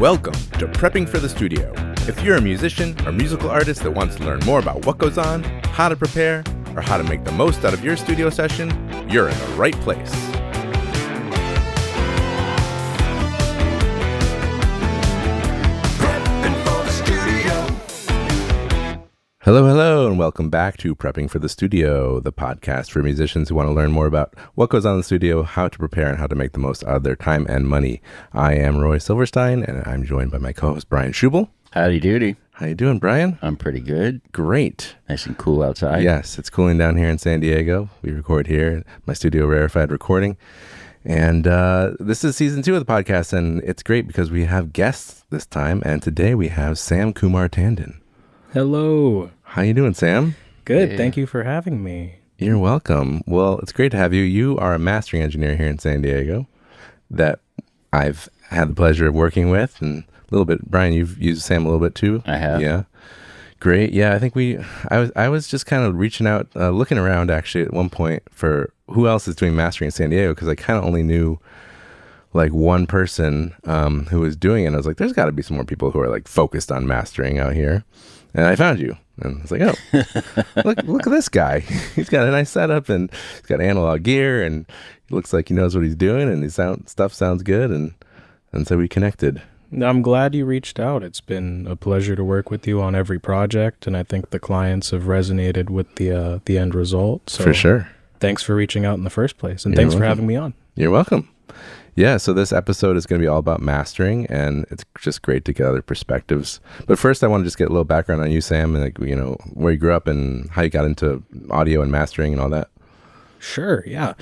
Welcome to Prepping for the Studio. If you're a musician or musical artist that wants to learn more about what goes on, how to prepare, or how to make the most out of your studio session, you're in the right place. Hello, and welcome back to Prepping for the Studio, the podcast for musicians who want to learn more about what goes on in the studio, how to prepare, and how to make the most out of their time and money. I am Roy Silverstein, and I'm joined by my co-host, Brian Schubel. Howdy doody. How you doing, Brian? I'm pretty good. Great. Nice and cool outside. Yes, it's cooling down here in San Diego. We record here at my studio, Rarefied Recording. And this is season 2 of the podcast, and it's great because we have guests this time, and today we have Kumar Tandon. Hello. How you doing, Sam? Good. Yeah. Thank you for having me. You're welcome. Well, it's great to have you. You are a mastering engineer here in San Diego that I've had the pleasure of working with, and a little bit. Brian, you've used Sam a little bit too. I have. Yeah. Great. Yeah, I think I was just kind of reaching out, looking around actually at one point for who else is doing mastering in San Diego, because I kind of only knew like one person who was doing it. And I was like, there's got to be some more people who are like focused on mastering out here. And I found you. And I was like, oh, look at this guy. He's got a nice setup, and he's got analog gear, and he looks like he knows what he's doing, and his stuff sounds good. And so we connected. I'm glad you reached out. It's been a pleasure to work with you on every project, and I think the clients have resonated with the end result. So For sure. Thanks for reaching out in the first place, and You're thanks for welcome. having me on. You're welcome. Yeah, so this episode is going to be all about mastering, and it's just great to get other perspectives. But first, I want to just get a little background on you, Sam, and like, you know, where you grew up and how you got into audio and mastering and all that. Sure, yeah.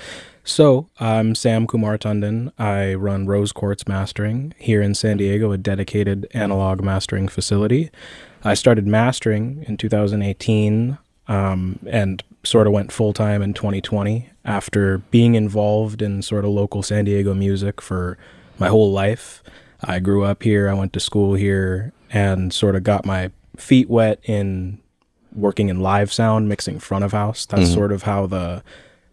So I'm Kumar Tandon. I run Rose Quartz Mastering here in San Diego, a dedicated analog mastering facility. I started mastering in 2018 and sort of went full-time in 2020 after being involved in sort of local San Diego music for my whole life. I grew up here, I went to school here, and sort of got my feet wet in working in live sound, mixing front of house. That's sort of how the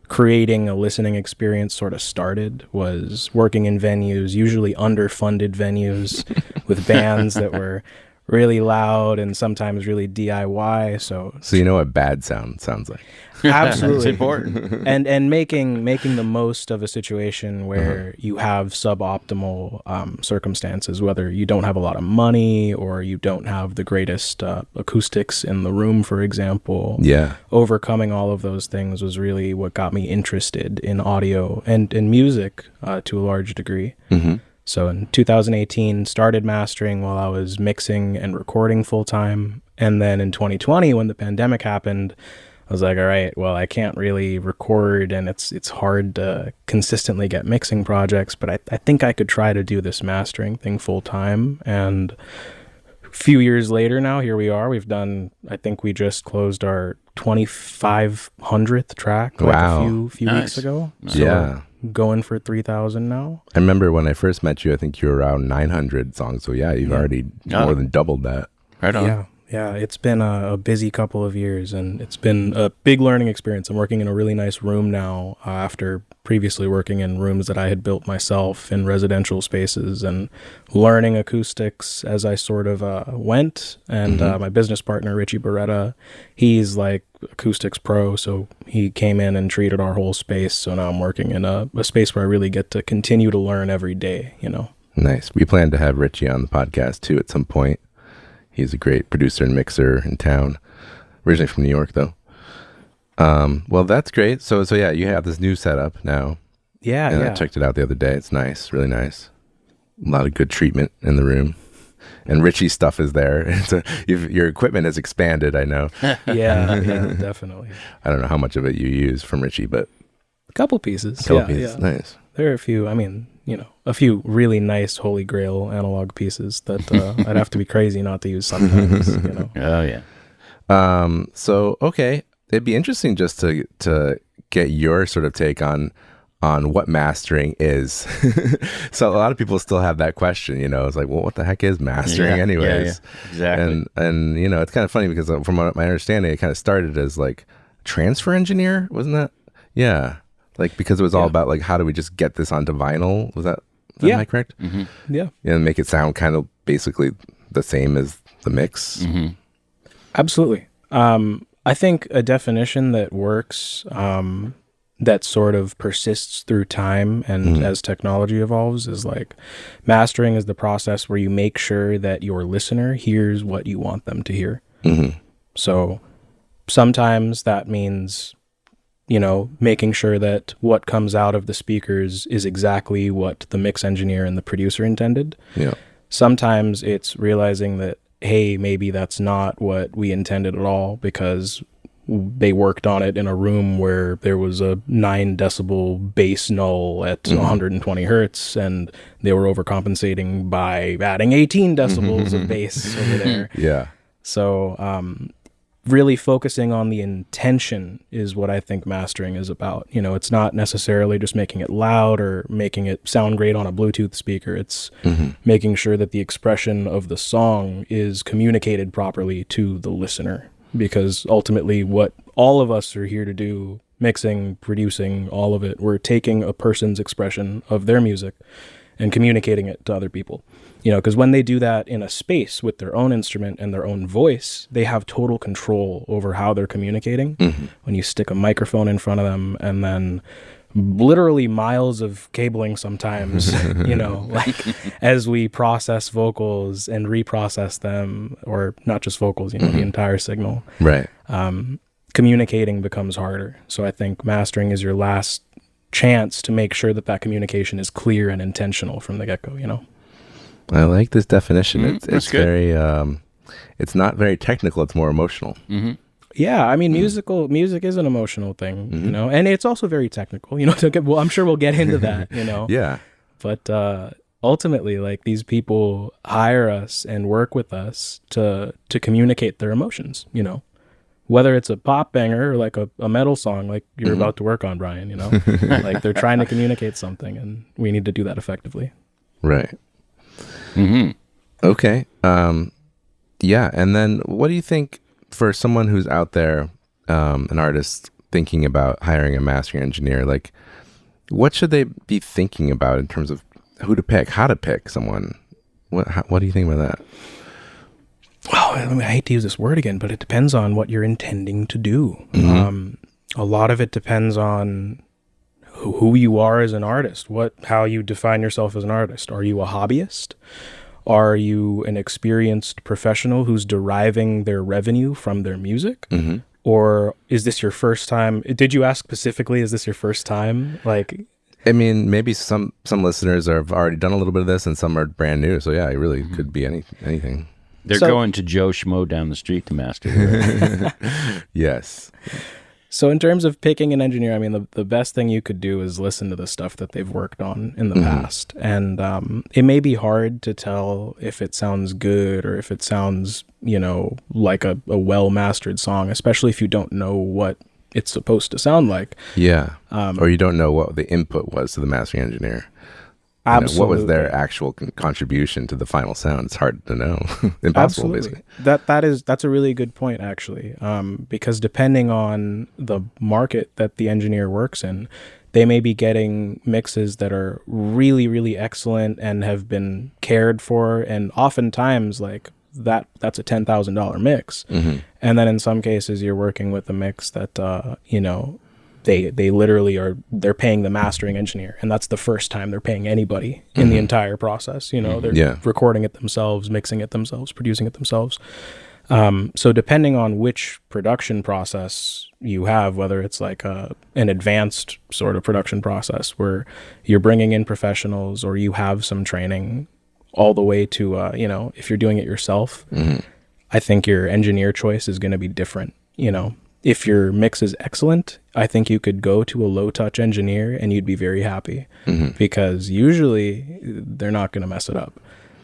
creating a listening experience sort of started, was working in venues, usually underfunded venues with bands that were really loud and sometimes really DIY. So you know what bad sounds like. Absolutely. It's important. And making the most of a situation where you have suboptimal circumstances, whether you don't have a lot of money or you don't have the greatest acoustics in the room, for example. Yeah. Overcoming all of those things was really what got me interested in audio and in music to a large degree. Mm-hmm. So in 2018, started mastering while I was mixing and recording full time. And then in 2020, when the pandemic happened, I was like, all right, well, I can't really record, and it's hard to consistently get mixing projects, but I think I could try to do this mastering thing full time. And a few years later now, here we are. I think we just closed our 2,500th track like Wow. a few Nice. weeks ago. Nice. So Yeah. going for 3,000 now. I remember when I first met you, I think you were around 900 songs. So yeah, you've already more than doubled that. Right on. Yeah, it's been a busy couple of years, and it's been a big learning experience. I'm working in a really nice room now after previously working in rooms that I had built myself in residential spaces, and learning acoustics as I sort of went. And my business partner, Richie Beretta, he's like acoustics pro, so he came in and treated our whole space. So now I'm working in a space where I really get to continue to learn every day, you know. Nice. We plan to have Richie on the podcast too at some point. He's a great producer and mixer in town. Originally from New York, though. Well, that's great. So yeah, you have this new setup now. And I checked it out the other day. It's nice, really nice. A lot of good treatment in the room. And Richie's stuff is there. So your equipment has expanded, I know. Yeah, definitely. I don't know how much of it you use from Richie, but A couple pieces. pieces. Yeah. Nice. There are a few really nice holy grail analog pieces that I'd have to be crazy not to use sometimes, you know. Oh, yeah. So, okay. It'd be interesting just to get your sort of take on what mastering is. So a lot of people still have that question, you know. It's like, well, what the heck is mastering anyways? Yeah, exactly. And you know, it's kind of funny because from my understanding, it kind of started as like transfer engineer, wasn't that? Yeah. Like, because it was all about like, how do we just get this onto vinyl? Was that Am I correct? Yeah. And make it sound kind of basically the same as the mix. Absolutely. I think a definition that works, that sort of persists through time and as technology evolves, is like mastering is the process where you make sure that your listener hears what you want them to hear. So sometimes that means, making sure that what comes out of the speakers is exactly what the mix engineer and the producer intended. Yeah. Sometimes it's realizing that, hey, maybe that's not what we intended at all, because they worked on it in a room where there was a 9 decibel bass null at 120 hertz, and they were overcompensating by adding 18 decibels of bass over there. Yeah. So really focusing on the intention is what I think mastering is about. It's not necessarily just making it loud or making it sound great on a Bluetooth speaker. It's making sure that the expression of the song is communicated properly to the listener, because ultimately what all of us are here to do, mixing, producing, all of it, we're taking a person's expression of their music and communicating it to other people. Because when they do that in a space with their own instrument and their own voice, they have total control over how they're communicating. When you stick a microphone in front of them and then literally miles of cabling sometimes, like as we process vocals and reprocess them, or not just vocals, the entire signal. Right. Communicating becomes harder. So I think mastering is your last chance to make sure that communication is clear and intentional from the get-go, I like this definition. It's good. very, it's not very technical. It's more emotional. Yeah, I mean, music is an emotional thing, and it's also very technical, well, I'm sure we'll get into that, Yeah. But ultimately, like, these people hire us and work with us to communicate their emotions, whether it's a pop banger or like a metal song like you're about to work on, Brian, like they're trying to communicate something, and we need to do that effectively. Right. Okay. Yeah. And then what do you think for someone who's out there, an artist thinking about hiring a mastering engineer, like what should they be thinking about in terms of who to pick, how to pick someone? What do you think about that? Well, I hate to use this word again, but it depends on what you're intending to do. A lot of it depends on who you are as an artist, how you define yourself as an artist. Are you a hobbyist? Are you an experienced professional who's deriving their revenue from their music? Or is this your first time? Did you ask specifically, is this your first time? Like, I mean, maybe some listeners have already done a little bit of this and some are brand new. So yeah, it really could be anything. They're going to Joe Schmo down the street to master. Yes. So in terms of picking an engineer, I mean, the best thing you could do is listen to the stuff that they've worked on in the past. And it may be hard to tell if it sounds good or if it sounds, like a well-mastered song, especially if you don't know what it's supposed to sound like. Yeah. Or you don't know what the input was to the mastering engineer. Absolutely. What was their actual contribution to the final sound? It's hard to know. Impossible, basically. That's a really good point, actually, because depending on the market that the engineer works in, they may be getting mixes that are really, really excellent and have been cared for, and oftentimes like that's a $10,000 mix. And then in some cases you're working with a mix that they literally they're paying the mastering engineer, and that's the first time they're paying anybody in the entire process. They're recording it themselves, mixing it themselves, producing it themselves. So depending on which production process you have, whether it's like an advanced sort of production process where you're bringing in professionals or you have some training, all the way to, if you're doing it yourself, I think your engineer choice is going to be different. If your mix is excellent, I think you could go to a low-touch engineer and you'd be very happy, because usually they're not going to mess it up.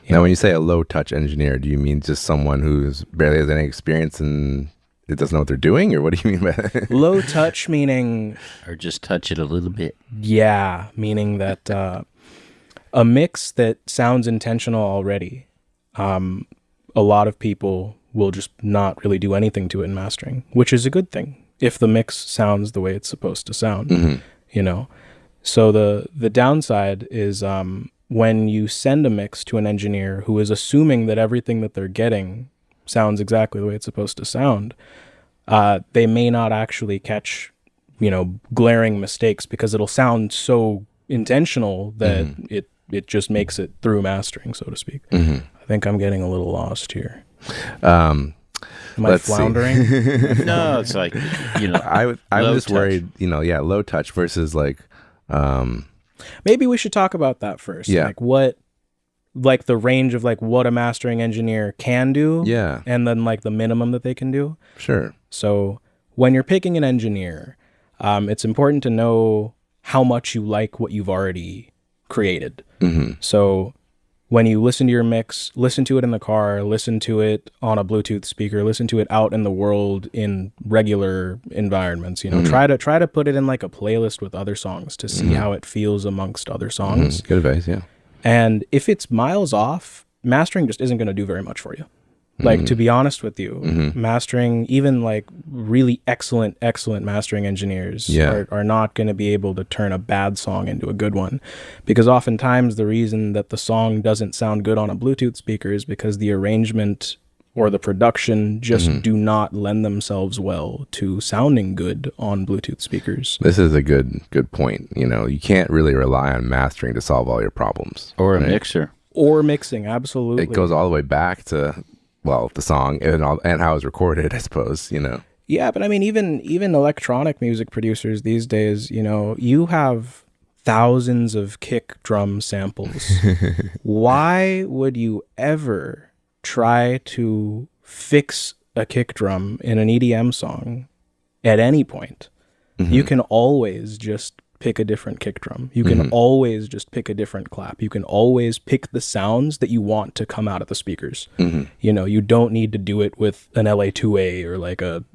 Now, when you say a low-touch engineer, do you mean just someone who's barely has any experience and it doesn't know what they're doing, or what do you mean by that? Low-touch meaning... Or just touch it a little bit. Yeah, meaning that a mix that sounds intentional already, a lot of people will just not really do anything to it in mastering, which is a good thing if the mix sounds the way it's supposed to sound. So the downside is when you send a mix to an engineer who is assuming that everything that they're getting sounds exactly the way it's supposed to sound, they may not actually catch, glaring mistakes because it'll sound so intentional that it just makes it through mastering, so to speak. I think I'm getting a little lost here. Am I floundering? No, it's like, I'm just worried, low touch versus like, maybe we should talk about that first. Yeah. Like the range of like what a mastering engineer can do. Yeah. And then like the minimum that they can do. Sure. So when you're picking an engineer, it's important to know how much you like what you've already created. So when you listen to your mix, listen to it in the car, listen to it on a Bluetooth speaker, listen to it out in the world in regular environments, try to put it in like a playlist with other songs to see how it feels amongst other songs. Good advice. Yeah. And if it's miles off, mastering just isn't going to do very much for you. Like, to be honest with you, mastering, even like really excellent mastering engineers are not going to be able to turn a bad song into a good one. Because oftentimes the reason that the song doesn't sound good on a Bluetooth speaker is because the arrangement or the production just do not lend themselves well to sounding good on Bluetooth speakers. This is a good point. You can't really rely on mastering to solve all your problems. Or a mixer. Or mixing, absolutely. It goes all the way back to, the song and how it was recorded, I suppose, Yeah, but I mean, even electronic music producers these days, you have thousands of kick drum samples. Why would you ever try to fix a kick drum in an EDM song at any point? You can always just pick a different kick drum. You can always just pick a different clap. You can always pick the sounds that you want to come out of the speakers. You don't need to do it with an LA2A or like an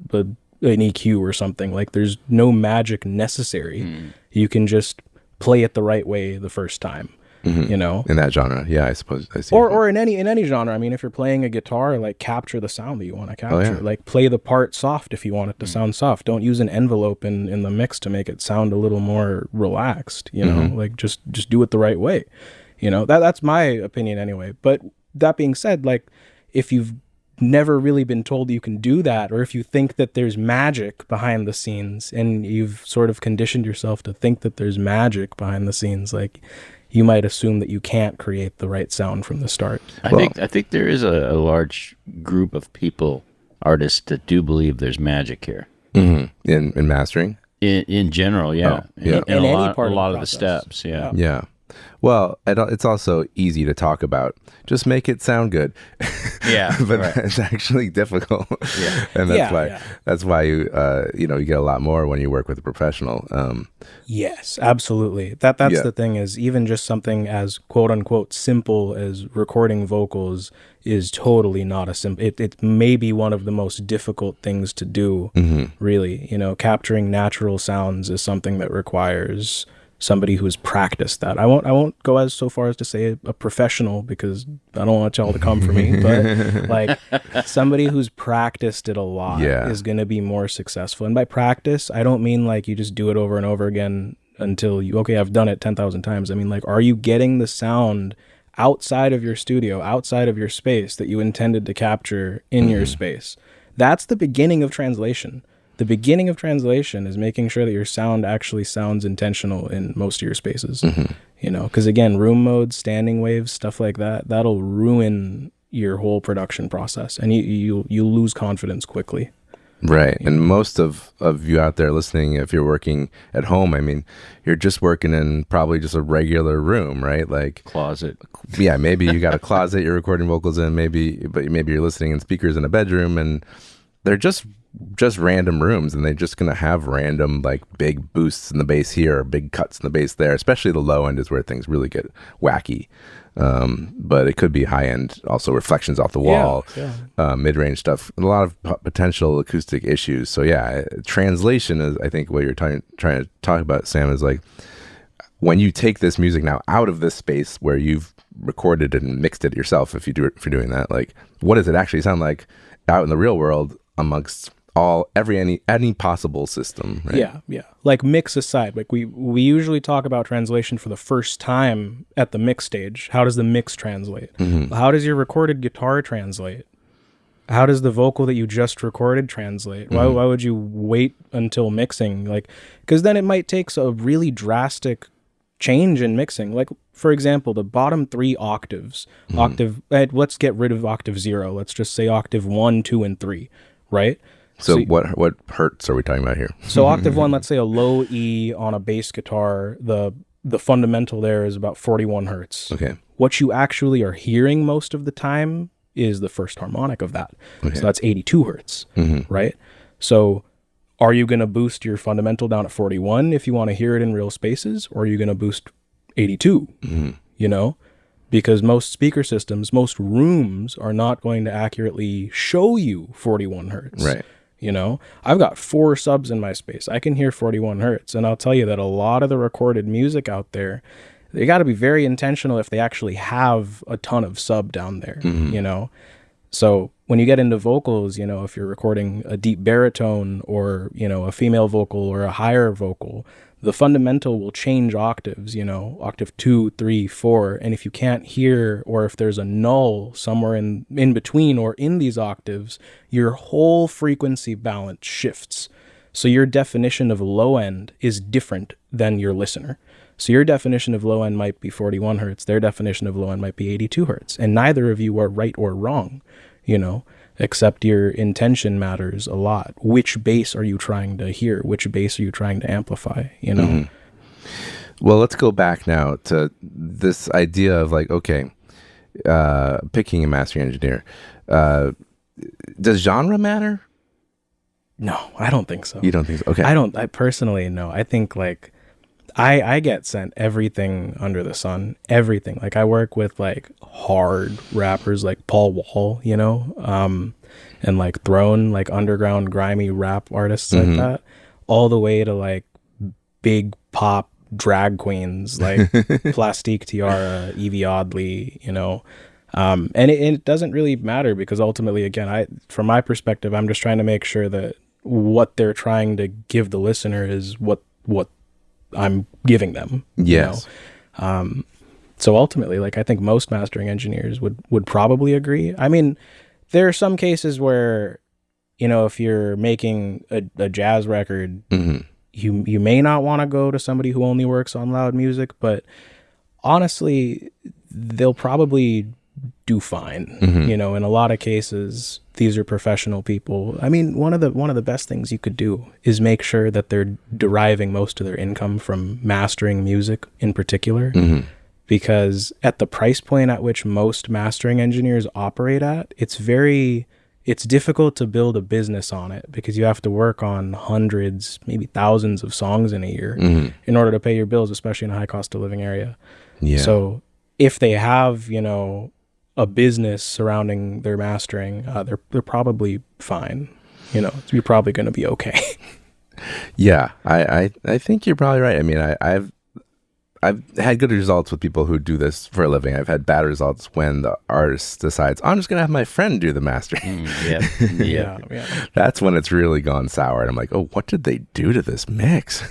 EQ or something. Like, there's no magic necessary. You can just play it the right way the first time. In that genre. Yeah, I suppose I see. Or in any genre. I mean, if you're playing a guitar, like, capture the sound that you want to capture. Like, play the part soft if you want it to sound soft. Don't use an envelope in the mix to make it sound a little more relaxed, like just do it the right way. That's my opinion anyway. But that being said, like, if you've never really been told you can do that, or if you think that there's magic behind the scenes and you've sort of conditioned yourself to think that there's magic behind the scenes, like, you might assume that you can't create the right sound from the start. I think there is a large group of artists that do believe there's magic here. In mastering? In general, yeah. In a any part lot of of the process. steps, yeah. Yeah. Well, it's also easy to talk about. Just make it sound good. Yeah, but it's actually difficult. Yeah, and that's why you you get a lot more when you work with a professional. Yes, absolutely. That's the thing, is even just something as quote unquote simple as recording vocals is totally not a simple. It may be one of the most difficult things to do. Really, capturing natural sounds is something that requires somebody who's practiced that. I won't go so far as to say a professional, because I don't want y'all to come for me, but like somebody who's practiced it a lot is going to be more successful. And by practice, I don't mean like you just do it over and over again until I've done it 10,000 times. I mean, like, are you getting the sound outside of your studio, outside of your space that you intended to capture in your space? That's the beginning of translation. The beginning of translation is making sure that your sound actually sounds intentional in most of your spaces. Because again, room modes, standing waves, stuff like that'll ruin your whole production process, and you lose confidence quickly. Right. And most of you out there listening, if you're working at home, I mean, you're just working in probably just a regular room, right? Like closet. Yeah, maybe you got a closet you're recording vocals in, but maybe you're listening in speakers in a bedroom, and they're just random rooms, and they're just going to have random like big boosts in the bass here or big cuts in the bass there. Especially the low end is where things really get wacky. But it could be high end, also reflections off the wall, mid-range stuff, a lot of potential acoustic issues. So translation is, I think, what you're trying to talk about, Sam, is like when you take this music now out of this space where you've recorded and mixed it yourself, if you're doing that, like what does it actually sound like out in the real world amongst any possible system, right? Yeah. Like mix aside, like we usually talk about translation for the first time at the mix stage. How does the mix translate? How does your recorded guitar translate? How does the vocal that you just recorded translate? Why would you wait until mixing? Like, because then it might take a really drastic change in mixing. Like, for example, the bottom 3 octaves, let's get rid of octave 0. Let's just say octave 1, 2, and 3, right? So what hertz are we talking about here? So octave 1, let's say a low E on a bass guitar, the fundamental there is about 41 hertz. Okay. What you actually are hearing most of the time is the first harmonic of that. Okay. So that's 82 hertz, right? So are you going to boost your fundamental down at 41 if you want to hear it in real spaces, or are you going to boost 82, you know? Because most speaker systems, most rooms are not going to accurately show you 41 hertz. Right. You know, I've got 4 subs in my space. I can hear 41 hertz. And I'll tell you that a lot of the recorded music out there, they got to be very intentional if they actually have a ton of sub down there, you know? So when you get into vocals, you know, if you're recording a deep baritone or, you know, a female vocal or a higher vocal, the fundamental will change octaves, you know, octave 2, 3, 4. And if you can't hear, or if there's a null somewhere in between or in these octaves, your whole frequency balance shifts. So your definition of low end is different than your listener. So your definition of low end might be 41 hertz. Their definition of low end might be 82 hertz. And neither of you are right or wrong, you know, except your intention matters a lot. Which bass are you trying to hear? Which bass are you trying to amplify, you know? Well, let's go back now to this idea of like, okay, picking a mastering engineer. Does genre matter? No, I don't think so. You don't think so? Okay. I personally, no. I think like, I get sent everything under the sun, everything. Like I work with like hard rappers like Paul Wall, you know, and like Throne, like underground grimy rap artists like that, all the way to like big pop drag queens like Plastique Tiara, Evie Oddly, you know. And it doesn't really matter because ultimately, again, from my perspective, I'm just trying to make sure that what they're trying to give the listener is what I'm giving them. Yes. You know? So ultimately, like I think most mastering engineers would probably agree. I mean, there are some cases where, you know, if you're making a jazz record, you may not want to go to somebody who only works on loud music, but honestly, they'll probably do fine. You know, in a lot of cases, these are professional people. I mean, one of the best things you could do is make sure that they're deriving most of their income from mastering music in particular, because at the price point at which most mastering engineers operate at, it's difficult to build a business on it because you have to work on hundreds, maybe thousands of songs in a year in order to pay your bills, especially in a high cost of living area. Yeah. So if they have, you know, a business surrounding their mastering, they're probably fine. You know, you're probably going to be okay. Yeah, I think you're probably right. I mean, I've had good results with people who do this for a living. I've had bad results when the artist decides, I'm just going to have my friend do the mastering. Yeah. That's when it's really gone sour. And I'm like, oh, what did they do to this mix?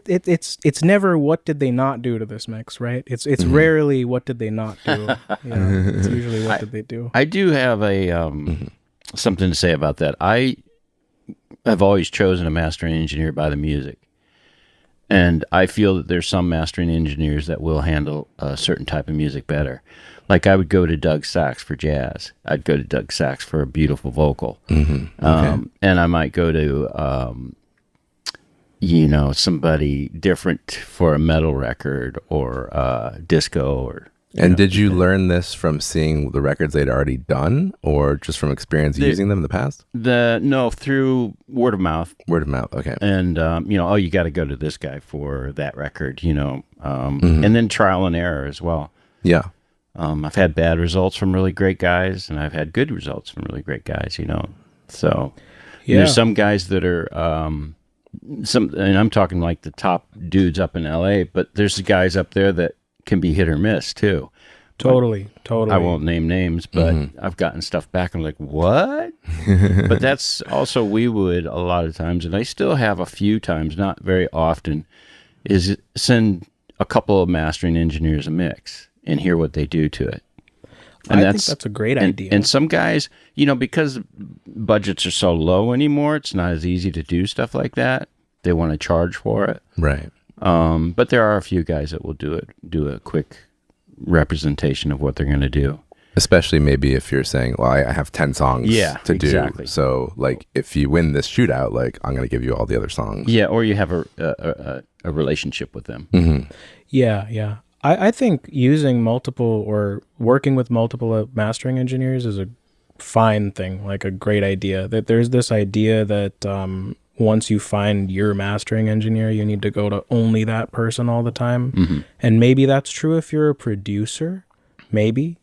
It's never what did they not do to this mix, right? It's rarely what did they not do. You know, it's usually what did they do. I do have a something to say about that. I have always chosen a mastering engineer by the music. And I feel that there's some mastering engineers that will handle a certain type of music better. Like I would go to Doug Sax for jazz. I'd go to Doug Sax for a beautiful vocal. And I might go to, you know, somebody different for a metal record or disco or... And did you learn this from seeing the records they'd already done, or just from experience using them in the past? No, through word of mouth. Word of mouth, okay. And, you know, you got to go to this guy for that record, you know, and then trial and error as well. Yeah. I've had bad results from really great guys, and I've had good results from really great guys, you know. So there's some guys that are, and I'm talking like the top dudes up in LA, but there's guys up there that can be hit or miss too. Totally. I won't name names, but I've gotten stuff back. I'm like, what? But that's also, we would a lot of times, and I still have a few times, not very often, is send a couple of mastering engineers a mix and hear what they do to it. And I think that's a great idea. And some guys, because budgets are so low anymore, it's not as easy to do stuff like that. They want to charge for it. Right. But there are a few guys that will do a quick representation of what they're going to do. Especially maybe if you're saying, well, I have 10 songs to exactly. do. So, like, if you win this shootout, like, I'm going to give you all the other songs. Yeah, or you have a relationship with them. Mm-hmm. Yeah. I think using multiple or working with multiple mastering engineers is a fine thing, like a great idea. That there's this idea that once you find your mastering engineer, you need to go to only that person all the time. Mm-hmm. And maybe that's true if you're a producer, maybe,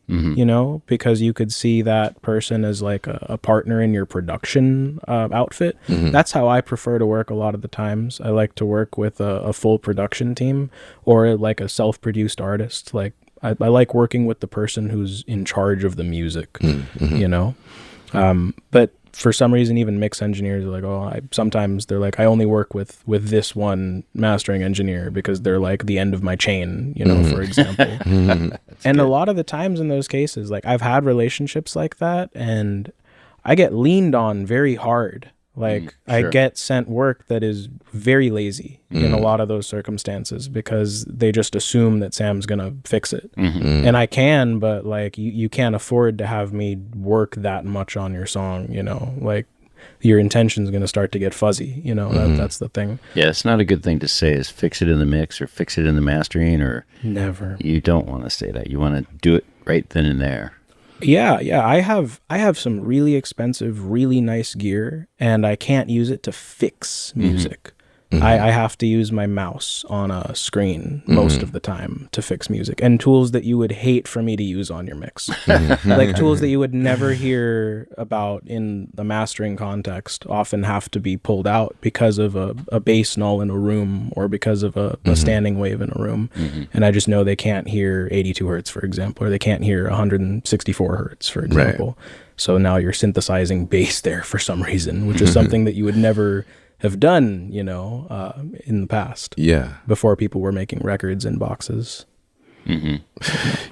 because you could see that person as like a partner in your production outfit. Mm-hmm. That's how I prefer to work a lot of the times. I like to work with a full production team or like a self-produced artist. Like I like working with the person who's in charge of the music, Mm-hmm. But for some reason, even mix engineers are like, sometimes they're like, I only work with this one mastering engineer because they're like the end of my chain, for example. Mm-hmm. And a lot of the times in those cases, like I've had relationships like that and I get leaned on very hard. Like I get sent work that is very lazy in a lot of those circumstances because they just assume that Sam's going to fix it. Mm-hmm. And I can, but like you can't afford to have me work that much on your song, like your intention's going to start to get fuzzy, that's the thing. Yeah, it's not a good thing to say is fix it in the mix or fix it in the mastering or never. You don't want to say that. You want to do it right then and there. Yeah. I have some really expensive, really nice gear, and I can't use it to fix music. Mm-hmm. I have to use my mouse on a screen most of the time to fix music, and tools that you would hate for me to use on your mix. Like tools that you would never hear about in the mastering context often have to be pulled out because of a bass null in a room or because of a standing wave in a room. And I just know they can't hear 82 hertz, for example, or they can't hear 164 hertz, for example. Right. So now you're synthesizing bass there for some reason, which is something that you would never have done, in the past. Yeah. Before people were making records in boxes. Mm-hmm.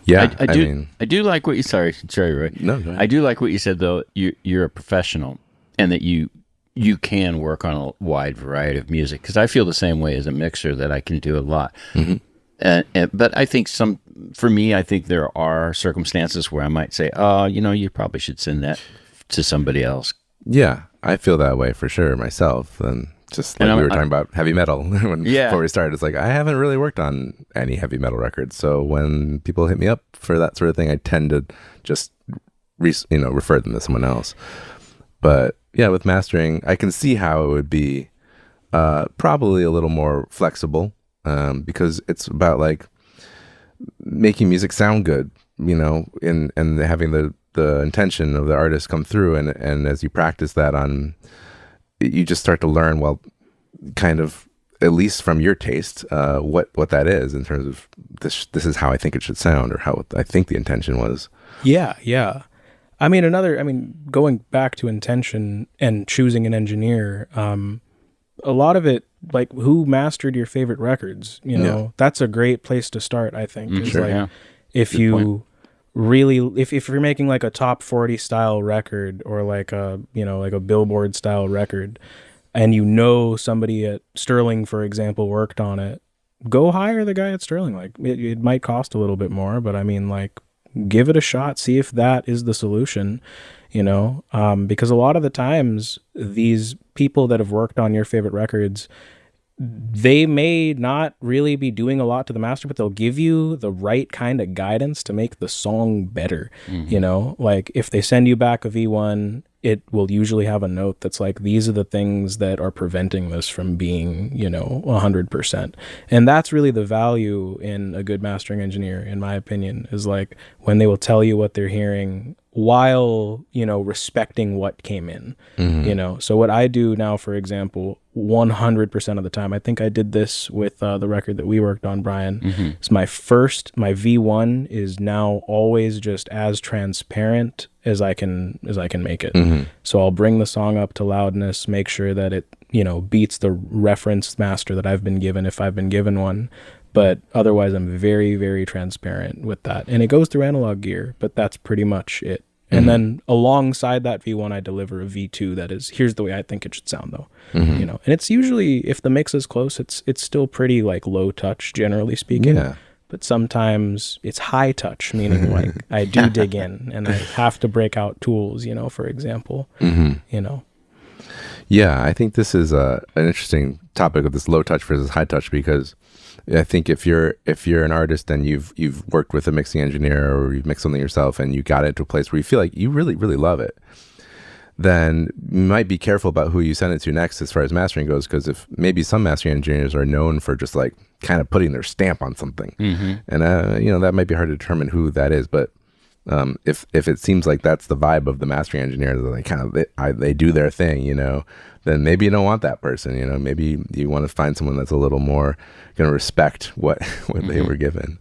Yeah. I do like what you, sorry, Roy. No, go ahead. I do like what you said, though. You're a professional and that you can work on a wide variety of music. Because I feel the same way as a mixer that I can do a lot. Mm-hmm. But I think for me, I think there are circumstances where I might say, you probably should send that to somebody else. Yeah, I feel that way for sure myself. And just like we were talking about heavy metal before we started, it's like I haven't really worked on any heavy metal records. So when people hit me up for that sort of thing, I tend to just refer them to someone else. But yeah, with mastering, I can see how it would be probably a little more flexible because it's about like making music sound good, and having the intention of the artist come through, and as you practice that you just start to learn, well, kind of at least from your taste, what that is in terms of this is how I think it should sound or how I think the intention was. Yeah. I mean, going back to intention and choosing an engineer, a lot of it, like who mastered your favorite records, that's a great place to start, I think. Sure, yeah. If you point. Really, if you're making like a top 40 style record or like a Billboard style record, and somebody at Sterling, for example, worked on it, go hire the guy at Sterling. Like it might cost a little bit more, but I mean, like, give it a shot, see if that is the solution, because a lot of the times these people that have worked on your favorite records, they may not really be doing a lot to the master, but they'll give you the right kind of guidance to make the song better. Like if they send you back a V1, it will usually have a note that's like, these are the things that are preventing this from being, 100%. And that's really the value in a good mastering engineer, in my opinion, is like when they will tell you what they're hearing while, respecting what came in, So what I do now, for example, 100% of the time, I think I did this with the record that we worked on, Brian. It's my V1 is now always just as transparent as I can make it. So I'll bring the song up to Loudness, make sure that it, beats the reference master that I've been given, if I've been given one. But otherwise, I'm very, very transparent with that. And it goes through analog gear, but that's pretty much it. And then alongside that V1, I deliver a V2 that is, here's the way I think it should sound, though. And it's usually, if the mix is close, it's still pretty like low touch, generally speaking. Yeah. But sometimes it's high touch, meaning like I do dig in and I have to break out tools, for example, Yeah, I think this is an interesting topic of this low touch versus high touch, because I think if you're an artist and you've worked with a mixing engineer or you've mixed something yourself and you got it to a place where you feel like you really, really love it, then you might be careful about who you send it to next as far as mastering goes, because if maybe some mastering engineers are known for just like kind of putting their stamp on something, and that might be hard to determine who that is, but if it seems like that's the vibe of the mastering engineer, they do their thing, then maybe you don't want that person. Maybe you want to find someone that's a little more going to respect what they were given.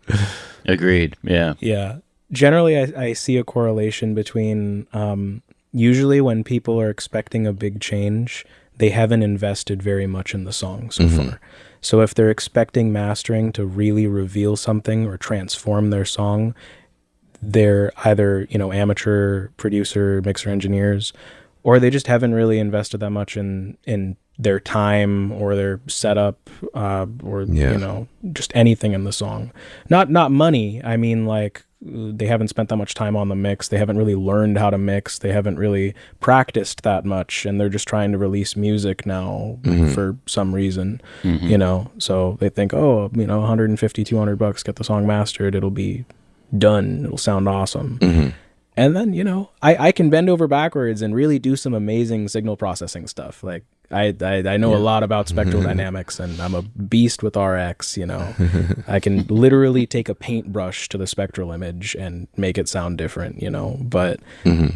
Agreed. Yeah. Generally, I see a correlation between usually when people are expecting a big change, they haven't invested very much in the song so far. So if they're expecting mastering to really reveal something or transform their song, they're either, amateur producer, mixer engineers, or they just haven't really invested that much in their time or their setup, or just anything in the song. Not money. I mean, like, they haven't spent that much time on the mix. They haven't really learned how to mix. They haven't really practiced that much, and they're just trying to release music now for some reason, So they think, $150, $200, get the song mastered. It'll be done. It'll sound awesome. And then, I can bend over backwards and really do some amazing signal processing stuff. Like I know a lot about spectral dynamics, and I'm a beast with RX, I can literally take a paintbrush to the spectral image and make it sound different, but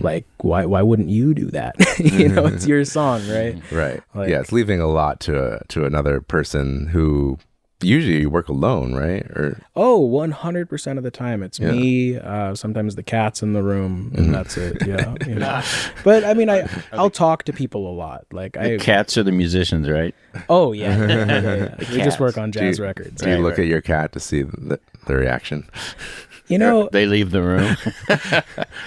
like, why wouldn't you do that? It's your song, right? Right. Like, yeah. It's leaving a lot to another person who usually you work alone, right? Or 100% of the time it's me, sometimes the cat's in the room, and that's it. But I mean, I'll talk to people a lot. Like the cats are the musicians, right? Oh yeah. We just work on jazz records. Do you look at your cat to see the reaction? They leave the room.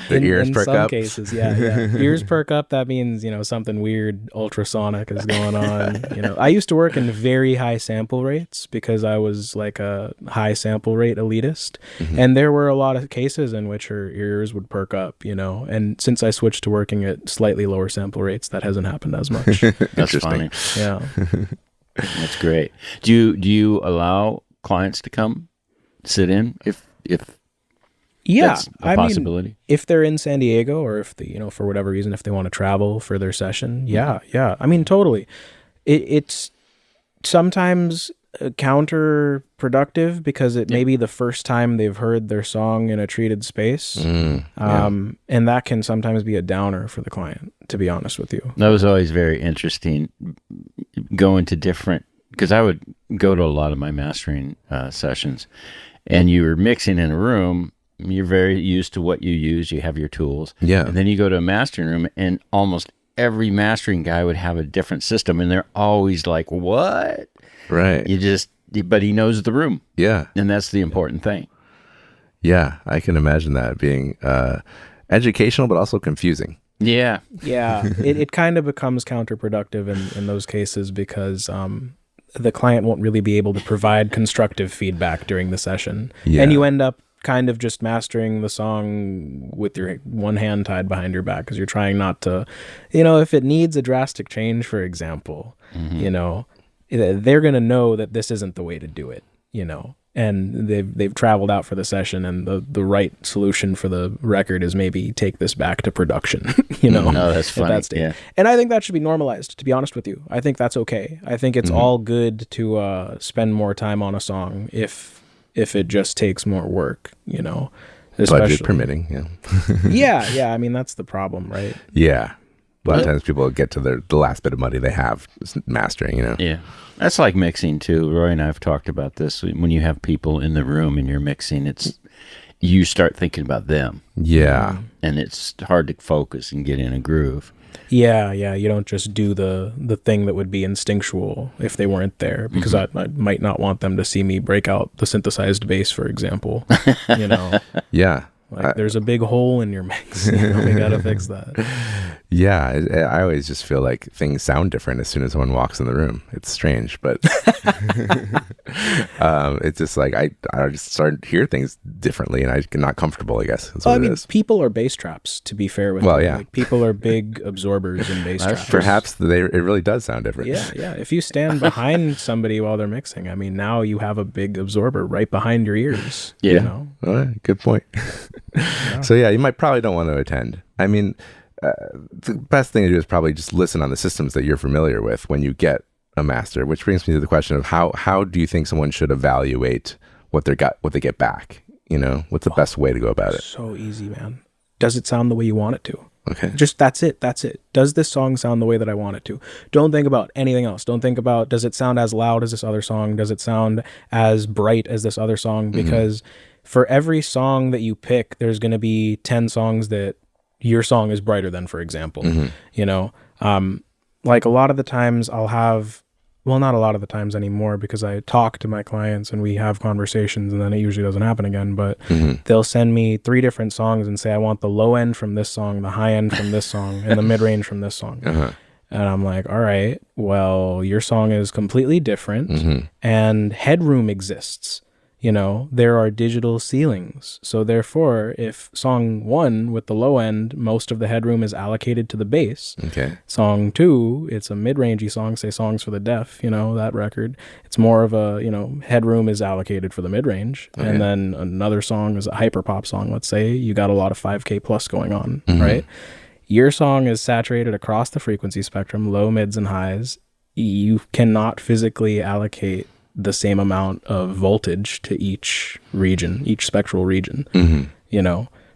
Their ears perk up. In some cases, yeah. Ears perk up. That means, something weird ultrasonic is going on. I used to work in very high sample rates because I was like a high sample rate elitist. And there were a lot of cases in which her ears would perk up, and since I switched to working at slightly lower sample rates, that hasn't happened as much. That's funny. Yeah. That's great. Do you allow clients to come sit in if that's a possibility? Mean, if they're in San Diego, or if for whatever reason, if they want to travel for their session, yeah. I mean, totally. It's sometimes counterproductive because it may be the first time they've heard their song in a treated space, and that can sometimes be a downer for the client. To be honest with you, that was always very interesting. Going to different, because I would go to a lot of my mastering sessions, and you were mixing in a room. You're very used to what you use. You have your tools. Yeah. And then you go to a mastering room, and almost every mastering guy would have a different system, and they're always like, what? Right. But he knows the room. Yeah. And that's the important thing. Yeah. I can imagine that being educational, but also confusing. Yeah. Yeah. It kind of becomes counterproductive in those cases because the client won't really be able to provide constructive feedback during the session. Yeah. And you end up kind of just mastering the song with your one hand tied behind your back because you're trying not to, if it needs a drastic change, for example, they're going to know that this isn't the way to do it, and they've traveled out for the session, and the right solution for the record is maybe take this back to production, No, that's funny. Yeah. And I think that should be normalized, to be honest with you. I think that's okay. I think it's all good to spend more time on a song if it just takes more work, Budget permitting, Yeah. I mean, that's the problem, right? Yeah. A lot of times people get to the last bit of money they have mastering, Yeah. That's like mixing too. Roy and I have talked about this. When you have people in the room and you're mixing, you start thinking about them. Yeah. And it's hard to focus and get in a groove. Yeah. You don't just do the thing that would be instinctual if they weren't there, because I might not want them to see me break out the synthesized bass, for example. Yeah. Like there's a big hole in your mix. We gotta fix that. Yeah, I always just feel like things sound different as soon as someone walks in the room. It's strange, but it's just like I just start to hear things differently, and I'm not comfortable, I guess. That's what it is. People are bass traps, to be fair with you. Yeah. Like, people are big absorbers in bass traps. Perhaps it really does sound different. Yeah. If you stand behind somebody while they're mixing, I mean, now you have a big absorber right behind your ears. Yeah. All right, good point. So yeah, you probably don't want to attend. I mean, the best thing to do is probably just listen on the systems that you're familiar with when you get a master, which brings me to the question of how do you think someone should evaluate what they get back? What's the best way to go about it? So easy, man. Does it sound the way you want it to? Okay. Just that's it. Does this song sound the way that I want it to? Don't think about anything else. Don't think about, does it sound as loud as this other song? Does it sound as bright as this other song? Because for every song that you pick, there's going to be 10 songs that your song is brighter than, for example. Like a lot of the times I'll have, well, not a lot of the times anymore, because I talk to my clients and we have conversations, and then it usually doesn't happen again, but they'll send me 3 different songs and say, I want the low end from this song, the high end from this song, and the mid range from this song. And I'm like, all right, well, your song is completely different, and headroom exists. There are digital ceilings. So therefore, if song 1 with the low end, most of the headroom is allocated to the bass. Okay. Song 2, it's a mid-rangey song, say Songs for the Deaf, that record. It's more of a, headroom is allocated for the mid-range. Okay. And then another song is a hyperpop song, let's say. You got a lot of 5K plus going on, right? Your song is saturated across the frequency spectrum, low, mids, and highs. You cannot physically allocate the same amount of voltage to each region, each spectral region,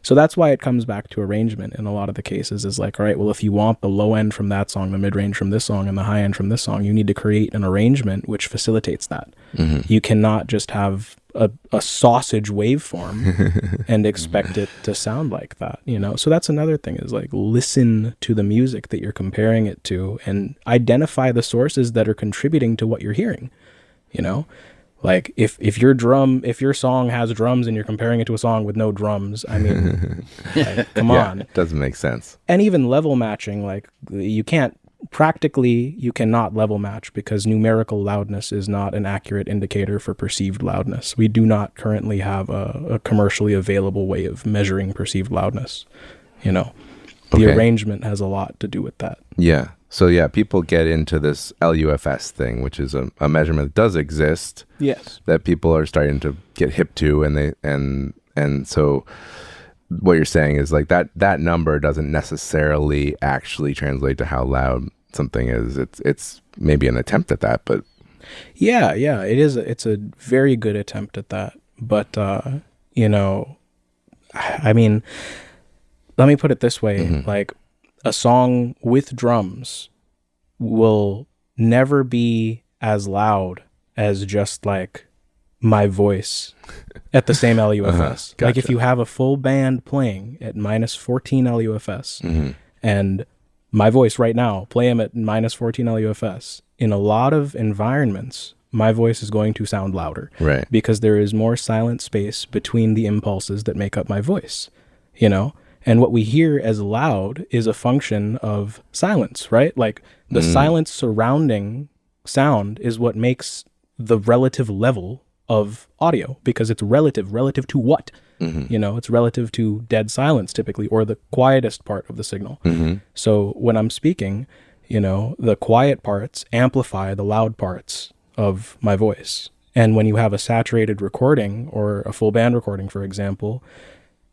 So that's why it comes back to arrangement in a lot of the cases, is like, all right, well, if you want the low end from that song, the mid-range from this song, and the high end from this song, you need to create an arrangement which facilitates that. You cannot just have a sausage waveform and expect it to sound like that, So that's another thing, is like, listen to the music that you're comparing it to and identify the sources that are contributing to what you're hearing. Like if your song has drums and you're comparing it to a song with no drums, I mean, like, come on. It doesn't make sense. And even level matching, like you cannot level match, because numerical loudness is not an accurate indicator for perceived loudness. We do not currently have a commercially available way of measuring perceived loudness. The arrangement has a lot to do with that. Yeah. So yeah, people get into this LUFS thing, which is a measurement that does exist. Yes. That people are starting to get hip to, and so what you're saying is like that number doesn't necessarily actually translate to how loud something is. It's maybe an attempt at that, but yeah, it is. It's a very good attempt at that. But I mean, let me put it this way: like, a song with drums will never be as loud as just like my voice at the same LUFS. Gotcha. Like if you have a full band playing at minus 14 LUFS and my voice right now, play them at minus 14 LUFS, in a lot of environments, my voice is going to sound louder. Right. Because there is more silent space between the impulses that make up my voice, And what we hear as loud is a function of silence, right? Like the silence surrounding sound is what makes the relative level of audio, because it's relative to what? It's relative to dead silence typically, or the quietest part of the signal. So when I'm speaking, the quiet parts amplify the loud parts of my voice. And when you have a saturated recording or a full band recording, for example,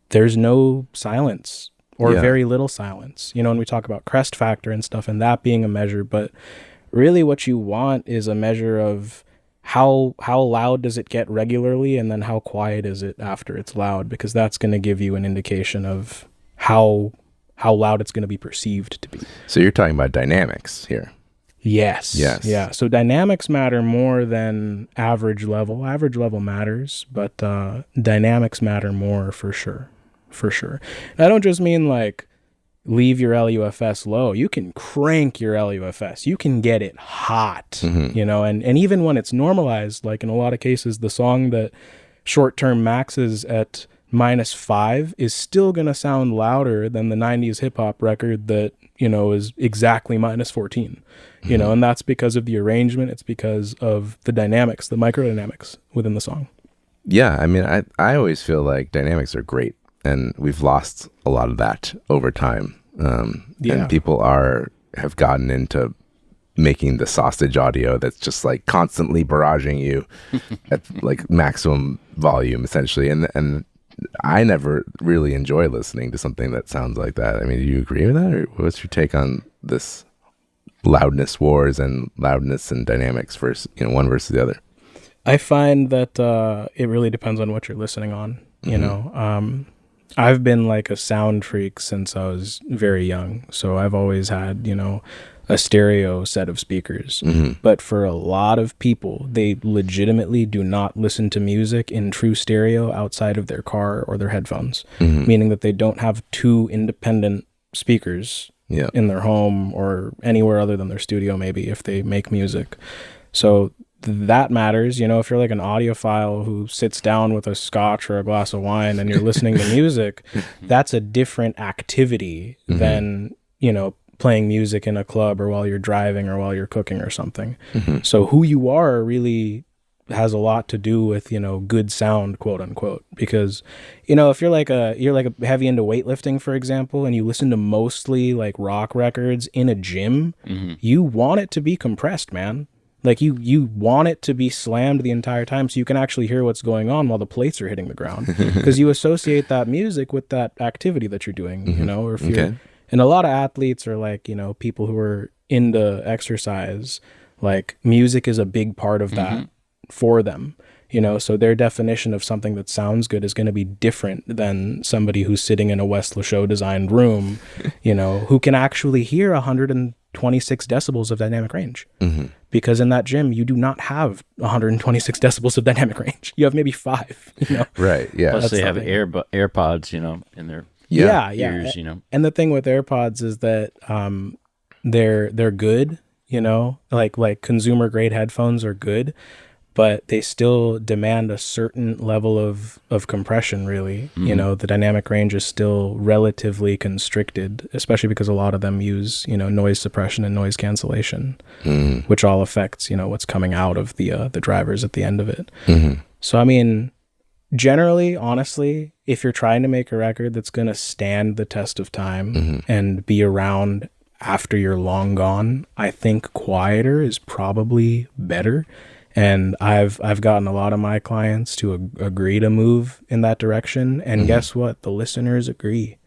there's no silence or very little silence, and we talk about crest factor and stuff and that being a measure, but really what you want is a measure of how loud does it get regularly, and then how quiet is it after it's loud, because that's going to give you an indication of how loud it's going to be perceived to be. So you're talking about dynamics here. Yes. Yes. Yeah. So dynamics matter more than average level. Average level matters, but dynamics matter more for sure. For sure. And I don't just mean like leave your LUFS low. You can crank your LUFS. You can get it hot, you know, and even when it's normalized, like in a lot of cases, the song that short-term maxes at -5 is still going to sound louder than the 90s hip-hop record that, you know, is exactly -14, you know, and that's because of the arrangement. It's because of the dynamics, the microdynamics within the song. Yeah, I mean, I always feel like dynamics are great, and we've lost a lot of that over time. And people have gotten into making the sausage audio that's just like constantly barraging you at like maximum volume, essentially. And I never really enjoy listening to something that sounds like that. I mean, do you agree with that, or what's your take on this loudness wars and loudness and dynamics versus, you know, one versus the other? I find that it really depends on what you're listening on. You know, I've been like a sound freak since I was very young. So I've always had, you know, a stereo set of speakers. But for a lot of people, they legitimately do not listen to music in true stereo outside of their car or their headphones, meaning that they don't have two independent speakers in their home or anywhere other than their studio, maybe, if they make music. So that matters. You know, if you're like an audiophile who sits down with a scotch or a glass of wine and you're listening to music, that's a different activity than, you know, playing music in a club or while you're driving or while you're cooking or something. So who you are really has a lot to do with, you know, good sound, quote unquote, because, you know, if you're like heavy into weightlifting, for example, and you listen to mostly like rock records in a gym, you want it to be compressed, man. Like you want it to be slammed the entire time so you can actually hear what's going on while the plates are hitting the ground, because you associate that music with that activity that you're doing, you know, or if you're, and a lot of athletes are like, you know, people who are into exercise, like music is a big part of that for them, you know, so their definition of something that sounds good is going to be different than somebody who's sitting in a West Lascaux designed room, you know, who can actually hear 126 decibels of dynamic range. Because in that gym, you do not have 126 decibels of dynamic range. You have maybe 5, you know? Right, yeah. Plus they have AirPods, you know, in their ears, you know. And the thing with AirPods is that they're good, you know? Like consumer grade headphones are good, but they still demand a certain level of compression, really. You know, the dynamic range is still relatively constricted, especially because a lot of them use, you know, noise suppression and noise cancellation, which all affects, you know, what's coming out of the drivers at the end of it. So, I mean, generally, honestly, if you're trying to make a record that's going to stand the test of time and be around after you're long gone, I think quieter is probably better. And I've gotten a lot of my clients to agree to move in that direction. And guess what? The listeners agree.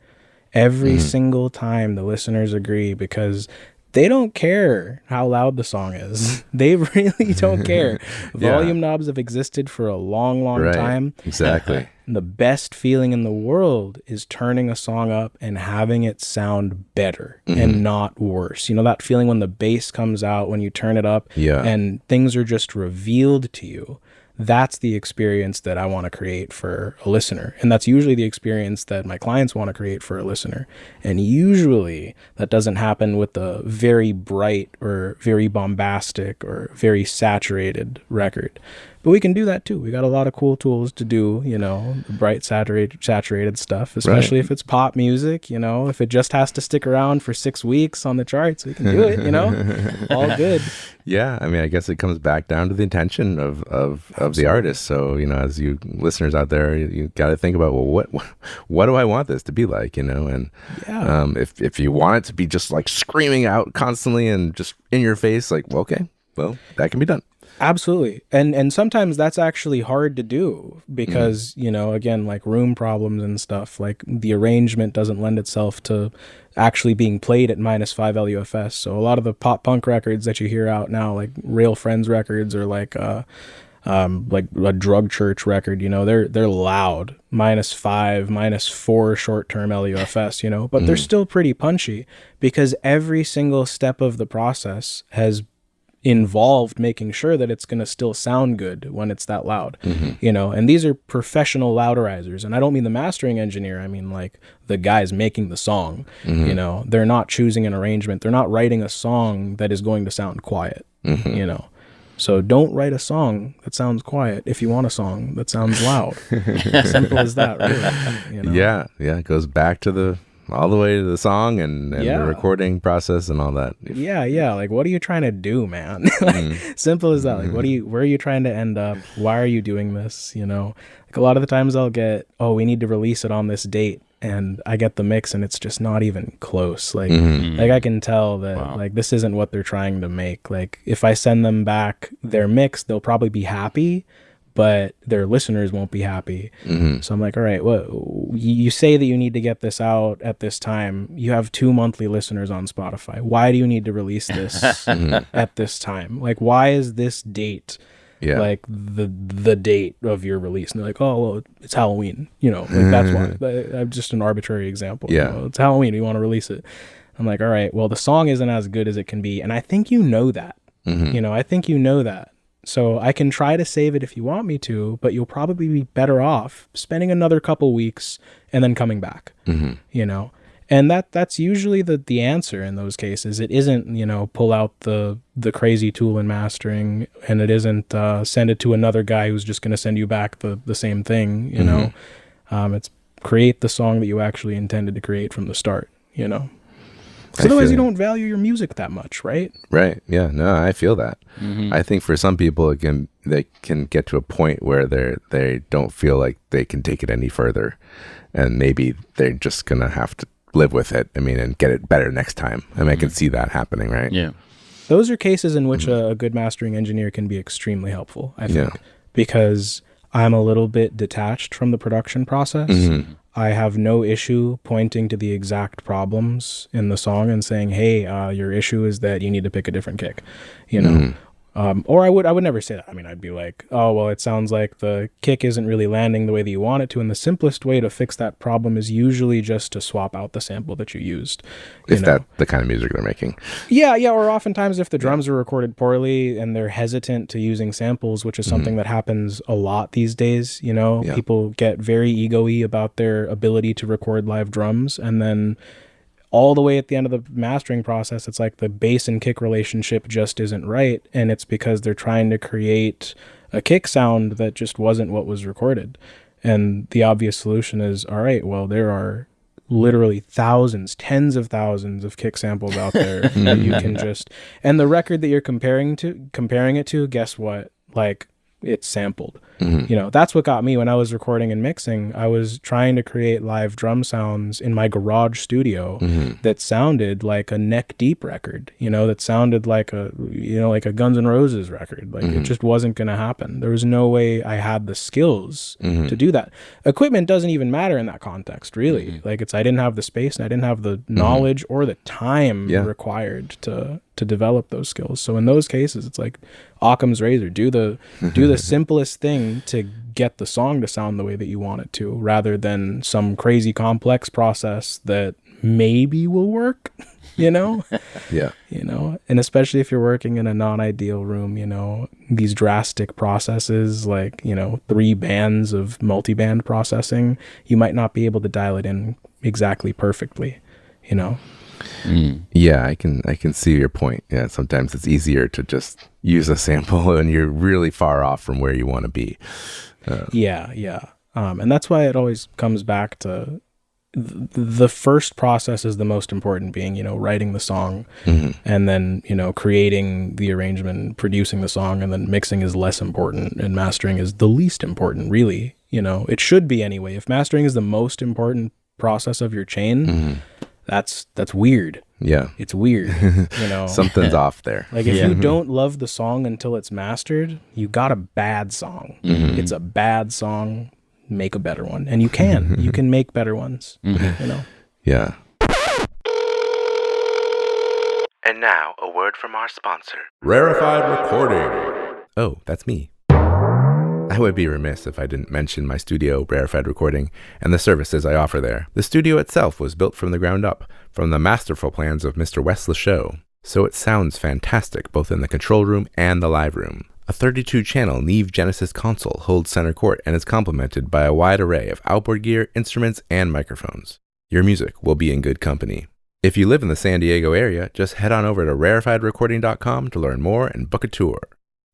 Every single time the listeners agree, because they don't care how loud the song is. They really don't care. Volume knobs have existed for a long, long time. Exactly. The best feeling in the world is turning a song up and having it sound better and not worse. You know, that feeling when the bass comes out, when you turn it up and things are just revealed to you. That's the experience that I want to create for a listener. And that's usually the experience that my clients want to create for a listener. And usually that doesn't happen with a very bright or very bombastic or very saturated record. But we can do that too. We got a lot of cool tools to do, you know, the bright, saturated stuff, especially if it's pop music, you know, if it just has to stick around for 6 weeks on the charts, we can do it, you know, all good. Yeah. I mean, I guess it comes back down to the intention of the artist. So, you know, as you listeners out there, you got to think about, well, what do I want this to be like, you know? And if you want it to be just like screaming out constantly and just in your face, like, well, okay, well, that can be done. Absolutely. And sometimes that's actually hard to do because, you know, again, like room problems and stuff, like the arrangement doesn't lend itself to actually being played at -5 LUFS. So a lot of the pop punk records that you hear out now, like Real Friends records or like a Drug Church record, you know, they're loud, -5, -4 short-term LUFS, you know, but they're still pretty punchy because every single step of the process has involved making sure that it's going to still sound good when it's that loud, you know, and these are professional louderizers. And I don't mean the mastering engineer. I mean, like the guys making the song, you know, they're not choosing an arrangement. They're not writing a song that is going to sound quiet, you know, so don't write a song that sounds quiet if you want a song that sounds loud. Simple as that, really, you know? Yeah. It goes back to all the way to the song and the recording process and all that. Yeah. Like, what are you trying to do, man? Like, simple as that. Like, where are you trying to end up? Why are you doing this? You know, like a lot of the times I'll get, we need to release it on this date. And I get the mix and it's just not even close. Like, like I can tell that like this isn't what they're trying to make. Like if I send them back their mix, they'll probably be happy, but their listeners won't be happy. So I'm like, all right, you say that you need to get this out at this time. You have 2 monthly listeners on Spotify. Why do you need to release this at this time? Like, why is this date like the date of your release? And they're like, oh, well, it's Halloween. You know, like that's why. I'm just an arbitrary example. Yeah. You know, it's Halloween. You want to release it. I'm like, all right, well, the song isn't as good as it can be. And I think you know that. You know, I think you know that. So I can try to save it if you want me to, but you'll probably be better off spending another couple weeks and then coming back, you know? And that's usually the answer in those cases. It isn't, you know, pull out the crazy tool in mastering, and it isn't send it to another guy who's just going to send you back the same thing, you know? It's create the song that you actually intended to create from the start, you know? So otherwise you don't value your music that much, right? Right. Yeah. No, I feel that. I think for some people they can get to a point where they don't feel like they can take it any further, and maybe they're just gonna have to live with it. I mean, and get it better next time. I mean, I can see that happening, right? Yeah. Those are cases in which a good mastering engineer can be extremely helpful, I think, because I'm a little bit detached from the production process. I have no issue pointing to the exact problems in the song and saying, hey, your issue is that you need to pick a different kick, you know? Or I would never say that. I mean, I'd be like, oh, well, it sounds like the kick isn't really landing the way that you want it to. And the simplest way to fix that problem is usually just to swap out the sample that you used. If that's the kind of music they're making. Yeah. Or oftentimes if the drums are recorded poorly and they're hesitant to using samples, which is something that happens a lot these days, you know, people get very ego-y about their ability to record live drums. And then all the way at the end of the mastering process, it's like the bass and kick relationship just isn't right. And it's because they're trying to create a kick sound that just wasn't what was recorded. And the obvious solution is, all right, well, there are literally thousands, tens of thousands of kick samples out there that you can just, and the record that you're comparing it to, guess what? Like, it's sampled. You know, that's what got me when I was recording and mixing. I was trying to create live drum sounds in my garage studio that sounded like a neck deep record, you know, that sounded like a Guns N' Roses record. Like it just wasn't going to happen. There was no way I had the skills to do that. Equipment doesn't even matter in that context, really. Like I didn't have the space and I didn't have the knowledge or the time required to develop those skills. So in those cases, it's like Occam's razor. Do the simplest thing to get the song to sound the way that you want it to, rather than some crazy complex process that maybe will work, you know? You know, and especially if you're working in a non-ideal room, you know, these drastic processes, like, you know, 3 bands of multi-band processing, you might not be able to dial it in exactly perfectly, you know? Yeah, I can see your point. Yeah, sometimes it's easier to just use a sample when you're really far off from where you want to be. And that's why it always comes back to the first process is the most important, being, you know, writing the song, and then, you know, creating the arrangement, producing the song, and then mixing is less important and mastering is the least important, really. You know, it should be anyway. If mastering is the most important process of your chain, that's weird. Yeah. It's weird, Something's off there. Like if you don't love the song until it's mastered, you got a bad song. It's a bad song. Make a better one. And you can make better ones, Yeah. And now, a word from our sponsor, Rarefied Recording. Oh, that's me. I would be remiss if I didn't mention my studio, Rarefied Recording, and the services I offer there. The studio itself was built from the ground up, from the masterful plans of Mr. Wes Lachaud, so it sounds fantastic both in the control room and the live room. A 32-channel Neve Genesis console holds center court and is complemented by a wide array of outboard gear, instruments, and microphones. Your music will be in good company. If you live in the San Diego area, just head on over to rarefiedrecording.com to learn more and book a tour.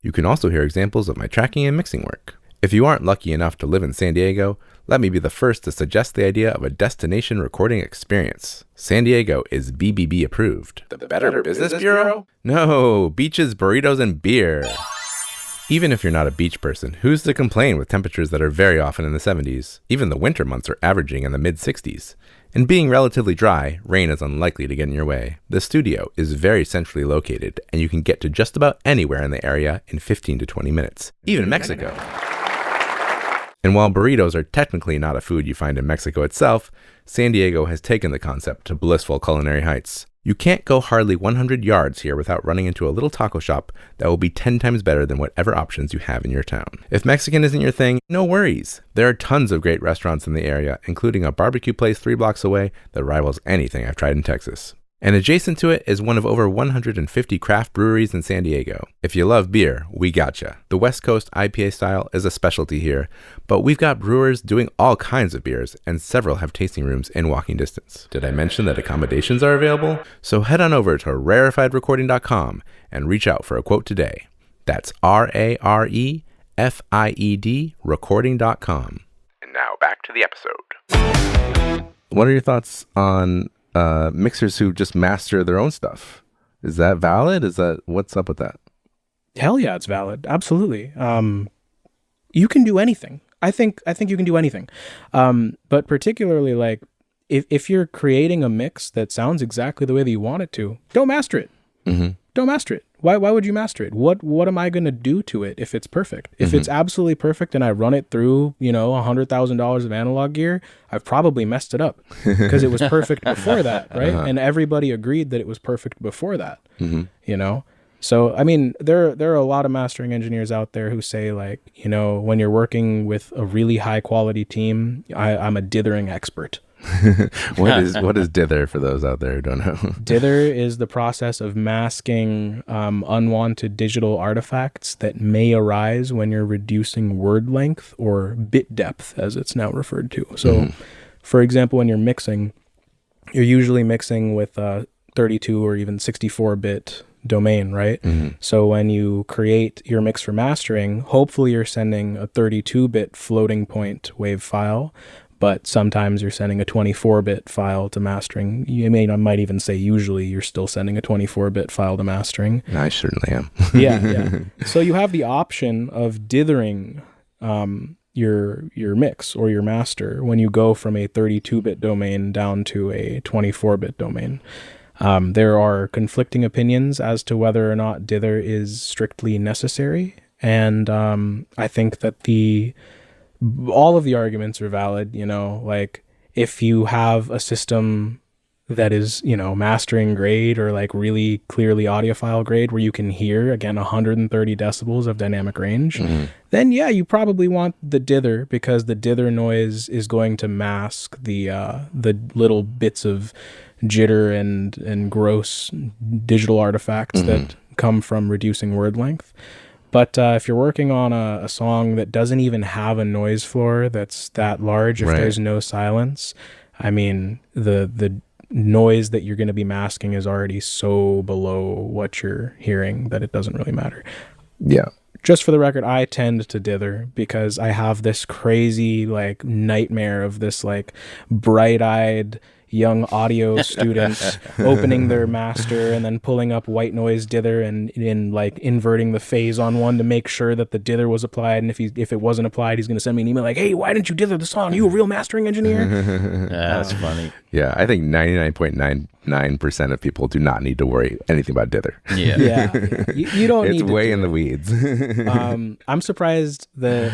You can also hear examples of my tracking and mixing work. If you aren't lucky enough to live in San Diego, let me be the first to suggest the idea of a destination recording experience. San Diego is BBB approved. The Better Business Bureau? No, beaches, burritos, and beer. Even if you're not a beach person, who's to complain with temperatures that are very often in the 70s? Even the winter months are averaging in the mid-60s. And being relatively dry, rain is unlikely to get in your way. The studio is very centrally located, and you can get to just about anywhere in the area in 15 to 20 minutes, even Mexico. And while burritos are technically not a food you find in Mexico itself, San Diego has taken the concept to blissful culinary heights. You can't go hardly 100 yards here without running into a little taco shop that will be 10 times better than whatever options you have in your town. If Mexican isn't your thing, no worries. There are tons of great restaurants in the area, including a barbecue place 3 blocks away that rivals anything I've tried in Texas. And adjacent to it is one of over 150 craft breweries in San Diego. If you love beer, we gotcha. The West Coast IPA style is a specialty here, but we've got brewers doing all kinds of beers, and several have tasting rooms in walking distance. Did I mention that accommodations are available? So head on over to rarefiedrecording.com and reach out for a quote today. That's RAREFIED recording.com. And now back to the episode. What are your thoughts on mixers who just master their own stuff? Is that valid? What's up with that? Hell yeah, it's valid. Absolutely. You can do anything. I think you can do anything. But particularly like if you're creating a mix that sounds exactly the way that you want it to, don't master it. Mm-hmm. Don't master it. Why would you master it? What am I going to do to it if it's perfect? If it's absolutely perfect and I run it through, $100,000 of analog gear, I've probably messed it up because it was perfect before that, right? And everybody agreed that it was perfect before that, So, I mean, there are a lot of mastering engineers out there who say like, when you're working with a really high quality team, I'm a dithering expert. What is dither for those out there who don't know? Dither is the process of masking unwanted digital artifacts that may arise when you're reducing word length or bit depth, as it's now referred to. So, for example, when you're mixing, you're usually mixing with a 32 or even 64-bit domain, right? So when you create your mix for mastering, hopefully you're sending a 32-bit floating point wave file, but sometimes you're sending a 24-bit file to mastering. I might even say usually you're still sending a 24-bit file to mastering. I certainly am. Yeah. So you have the option of dithering your mix or your master when you go from a 32-bit domain down to a 24-bit domain. There are conflicting opinions as to whether or not dither is strictly necessary, and I think that all of the arguments are valid. Like if you have a system that is, mastering grade or like really clearly audiophile grade where you can hear, again, 130 decibels of dynamic range, then yeah, you probably want the dither because the dither noise is going to mask the little bits of jitter and gross digital artifacts that come from reducing word length. But if you're working on a song that doesn't even have a noise floor that's that large, if there's no silence, I mean, the noise that you're going to be masking is already so below what you're hearing that it doesn't really matter. Yeah. Just for the record, I tend to dither because I have this crazy like nightmare of this like bright-eyed, young audio student opening their master and then pulling up white noise dither and in like inverting the phase on one to make sure that the dither was applied. And if it wasn't applied, he's going to send me an email like, "Hey, why didn't you dither the song? You a real mastering engineer?" That's funny. Yeah, I think 99.99% of people do not need to worry anything about dither. Yeah. Yeah. You don't need It's to way do in the it. weeds. I'm surprised the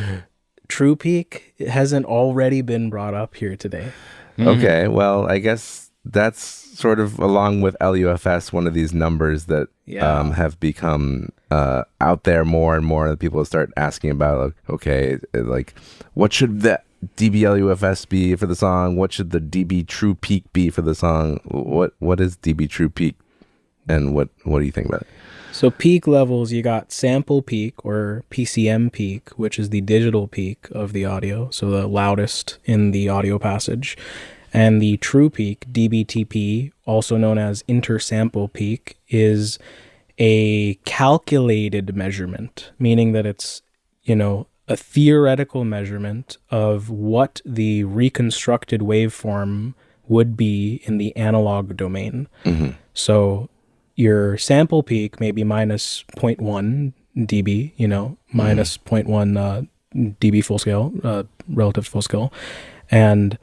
True Peak hasn't already been brought up here today. Okay, well, I guess that's sort of along with LUFS, one of these numbers that Yeah. have become out there more and more. People start asking about, like, okay, like, what should the dB LUFS be for the song? What should the dB True Peak be for the song? What is dB True Peak, and what do you think about it? So peak levels, you got sample peak or PCM peak, which is the digital peak of the audio, so the loudest in the audio passage. And the true peak, dBTP, also known as intersample peak, is a calculated measurement, meaning that it's, a theoretical measurement of what the reconstructed waveform would be in the analog domain. Mm-hmm. So your sample peak may be minus 0.1 dB, minus 0.1 dB full scale, relative to full scale. And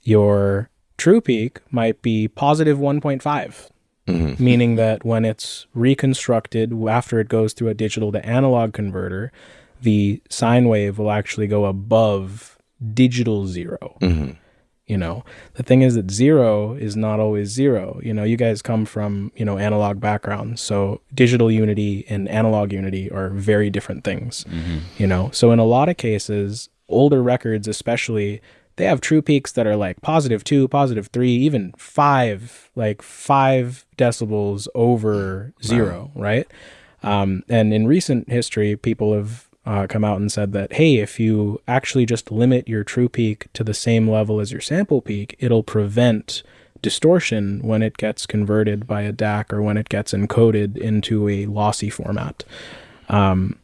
your true peak might be positive 1.5, meaning that when it's reconstructed, after it goes through a digital to analog converter, the sine wave will actually go above digital zero. The thing is that zero is not always zero. You guys come from, analog backgrounds. So digital unity and analog unity are very different things, So in a lot of cases, older records especially, they have true peaks that are like positive 2, positive 3, even 5, like 5 decibels over zero, right? And in recent history, people have come out and said that, hey, if you actually just limit your true peak to the same level as your sample peak, it'll prevent distortion when it gets converted by a DAC or when it gets encoded into a lossy format. And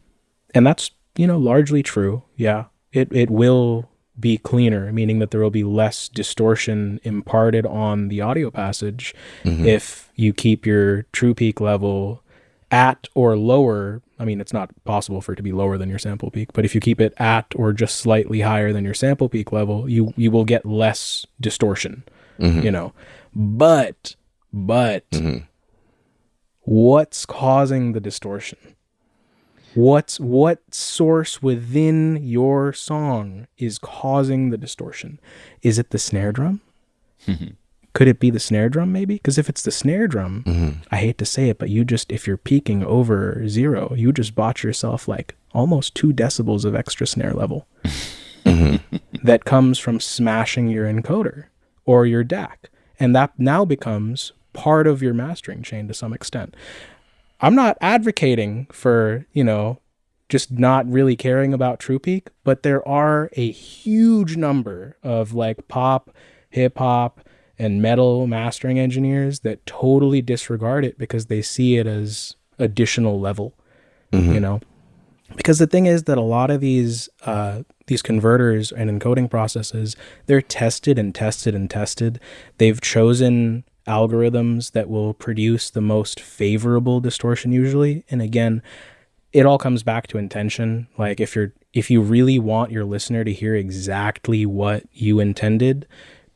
that's, largely true. Yeah, it will be cleaner, meaning that there will be less distortion imparted on the audio passage if you keep your true peak level at or lower. I mean, it's not possible for it to be lower than your sample peak, but if you keep it at or just slightly higher than your sample peak level, you will get less distortion, But what's causing the distortion? What source within your song is causing the distortion? Is it the snare drum? Could it be the snare drum maybe? Because if it's the snare drum, I hate to say it, but if you're peaking over zero, you just bought yourself like almost 2 decibels of extra snare level that comes from smashing your encoder or your DAC. And that now becomes part of your mastering chain to some extent. I'm not advocating for, just not really caring about true peak, but there are a huge number of like pop, hip hop, and metal mastering engineers that totally disregard it because they see it as additional level, Because the thing is that a lot of these converters and encoding processes, they're tested and tested and tested. They've chosen algorithms that will produce the most favorable distortion usually. And again, it all comes back to intention. Like if you really want your listener to hear exactly what you intended,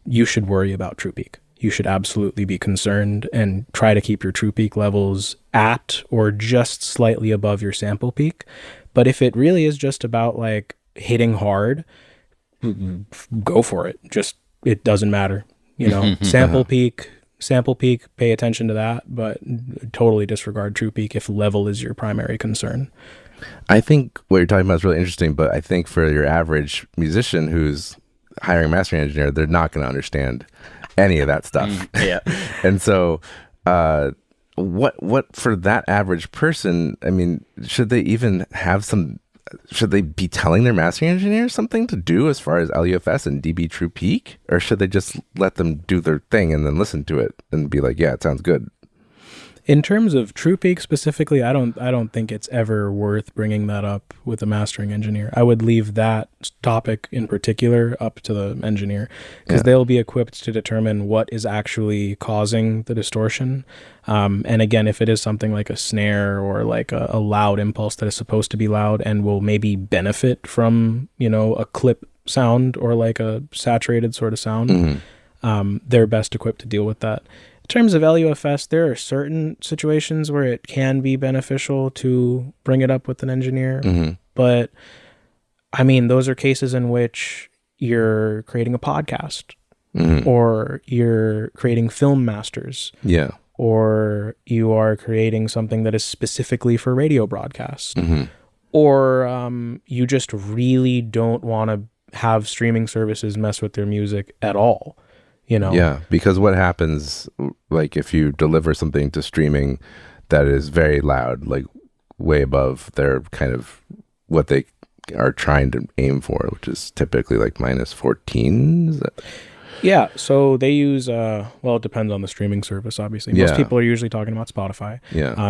you should worry about true peak. You should absolutely be concerned and try to keep your true peak levels at or just slightly above your sample peak. But if it really is just about like hitting hard, go for it. It doesn't matter. Sample peak, pay attention to that, but totally disregard true peak if level is your primary concern. I think what you're talking about is really interesting, but I think for your average musician who's hiring a mastering engineer, they're not going to understand any of that stuff. Yeah. And so what for that average person, I mean, should they be telling their mastering engineer something to do as far as LUFS and dB True Peak? Or should they just let them do their thing and then listen to it and be like, yeah, it sounds good? In terms of true peak specifically, I don't think it's ever worth bringing that up with a mastering engineer. I would leave that topic in particular up to the engineer, because they'll be equipped to determine what is actually causing the distortion. And again, if it is something like a snare or like a loud impulse that is supposed to be loud and will maybe benefit from, a clip sound or like a saturated sort of sound, they're best equipped to deal with that. In terms of LUFS, there are certain situations where it can be beneficial to bring it up with an engineer. But I mean, those are cases in which you're creating a podcast or you're creating film masters. Yeah. Or you are creating something that is specifically for radio broadcast. Or you just really don't want to have streaming services mess with their music at all. Yeah, because what happens, like if you deliver something to streaming that is very loud, like way above their kind of what they are trying to aim for, which is typically like minus 14. Is that? Yeah, so they use, it depends on the streaming service, obviously. Most people are usually talking about Spotify.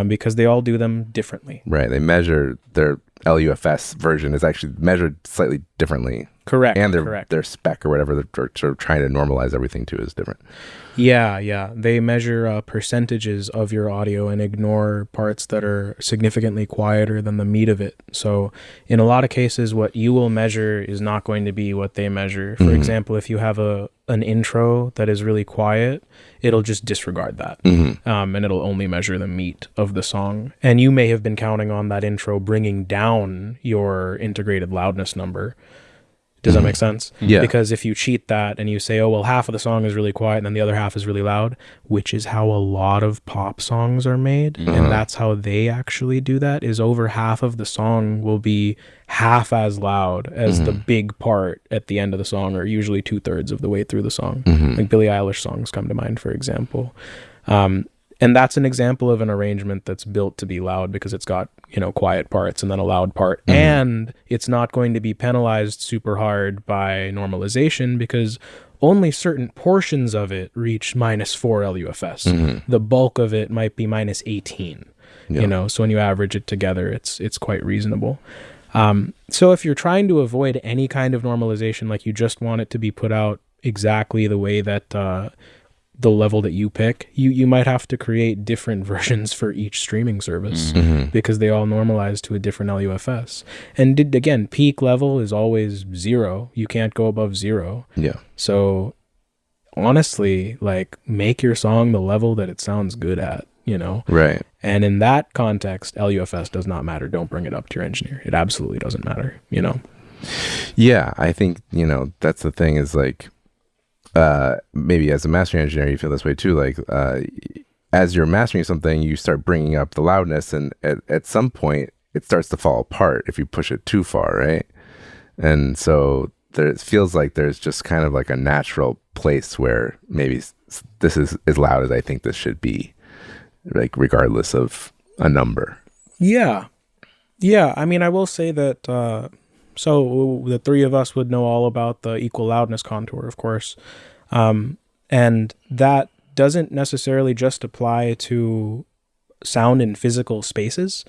Because they all do them differently. Right, they measure their LUFS version is actually measured slightly differently. Correct. And correct. their spec or whatever they're sort of trying to normalize everything to is different. Yeah. They measure percentages of your audio and ignore parts that are significantly quieter than the meat of it. So in a lot of cases, what you will measure is not going to be what they measure. For example, if you have an intro that is really quiet, it'll just disregard that. And it'll only measure the meat of the song. And you may have been counting on that intro bringing down your integrated loudness number. Does that make sense? Yeah. Because if you cheat that and you say, oh, well, half of the song is really quiet and then the other half is really loud, which is how a lot of pop songs are made. And that's how they actually do that, is over half of the song will be half as loud as the big part at the end of the song, or usually 2/3 of the way through the song. Like Billie Eilish songs come to mind, for example. And that's an example of an arrangement that's built to be loud because it's got, quiet parts and then a loud part. And it's not going to be penalized super hard by normalization because only certain portions of it reach minus 4 LUFS. The bulk of it might be minus 18. So when you average it together, it's quite reasonable. So if you're trying to avoid any kind of normalization, like you just want it to be put out exactly the way that the level that you pick, you might have to create different versions for each streaming service because they all normalize to a different LUFS. And again, peak level is always 0. You can't go above 0. Yeah. So honestly, like, make your song the level that it sounds good at, Right. And in that context, LUFS does not matter. Don't bring it up to your engineer. It absolutely doesn't matter, Yeah, I think, that's the thing is like, maybe as a mastering engineer, you feel this way too. Like, as you're mastering something, you start bringing up the loudness, and at some point, it starts to fall apart if you push it too far, right? And so it feels like there's just kind of like a natural place where maybe this is as loud as I think this should be, like regardless of a number. Yeah. I mean, I will say that. So the three of us would know all about the equal loudness contour, of course. And that doesn't necessarily just apply to sound in physical spaces.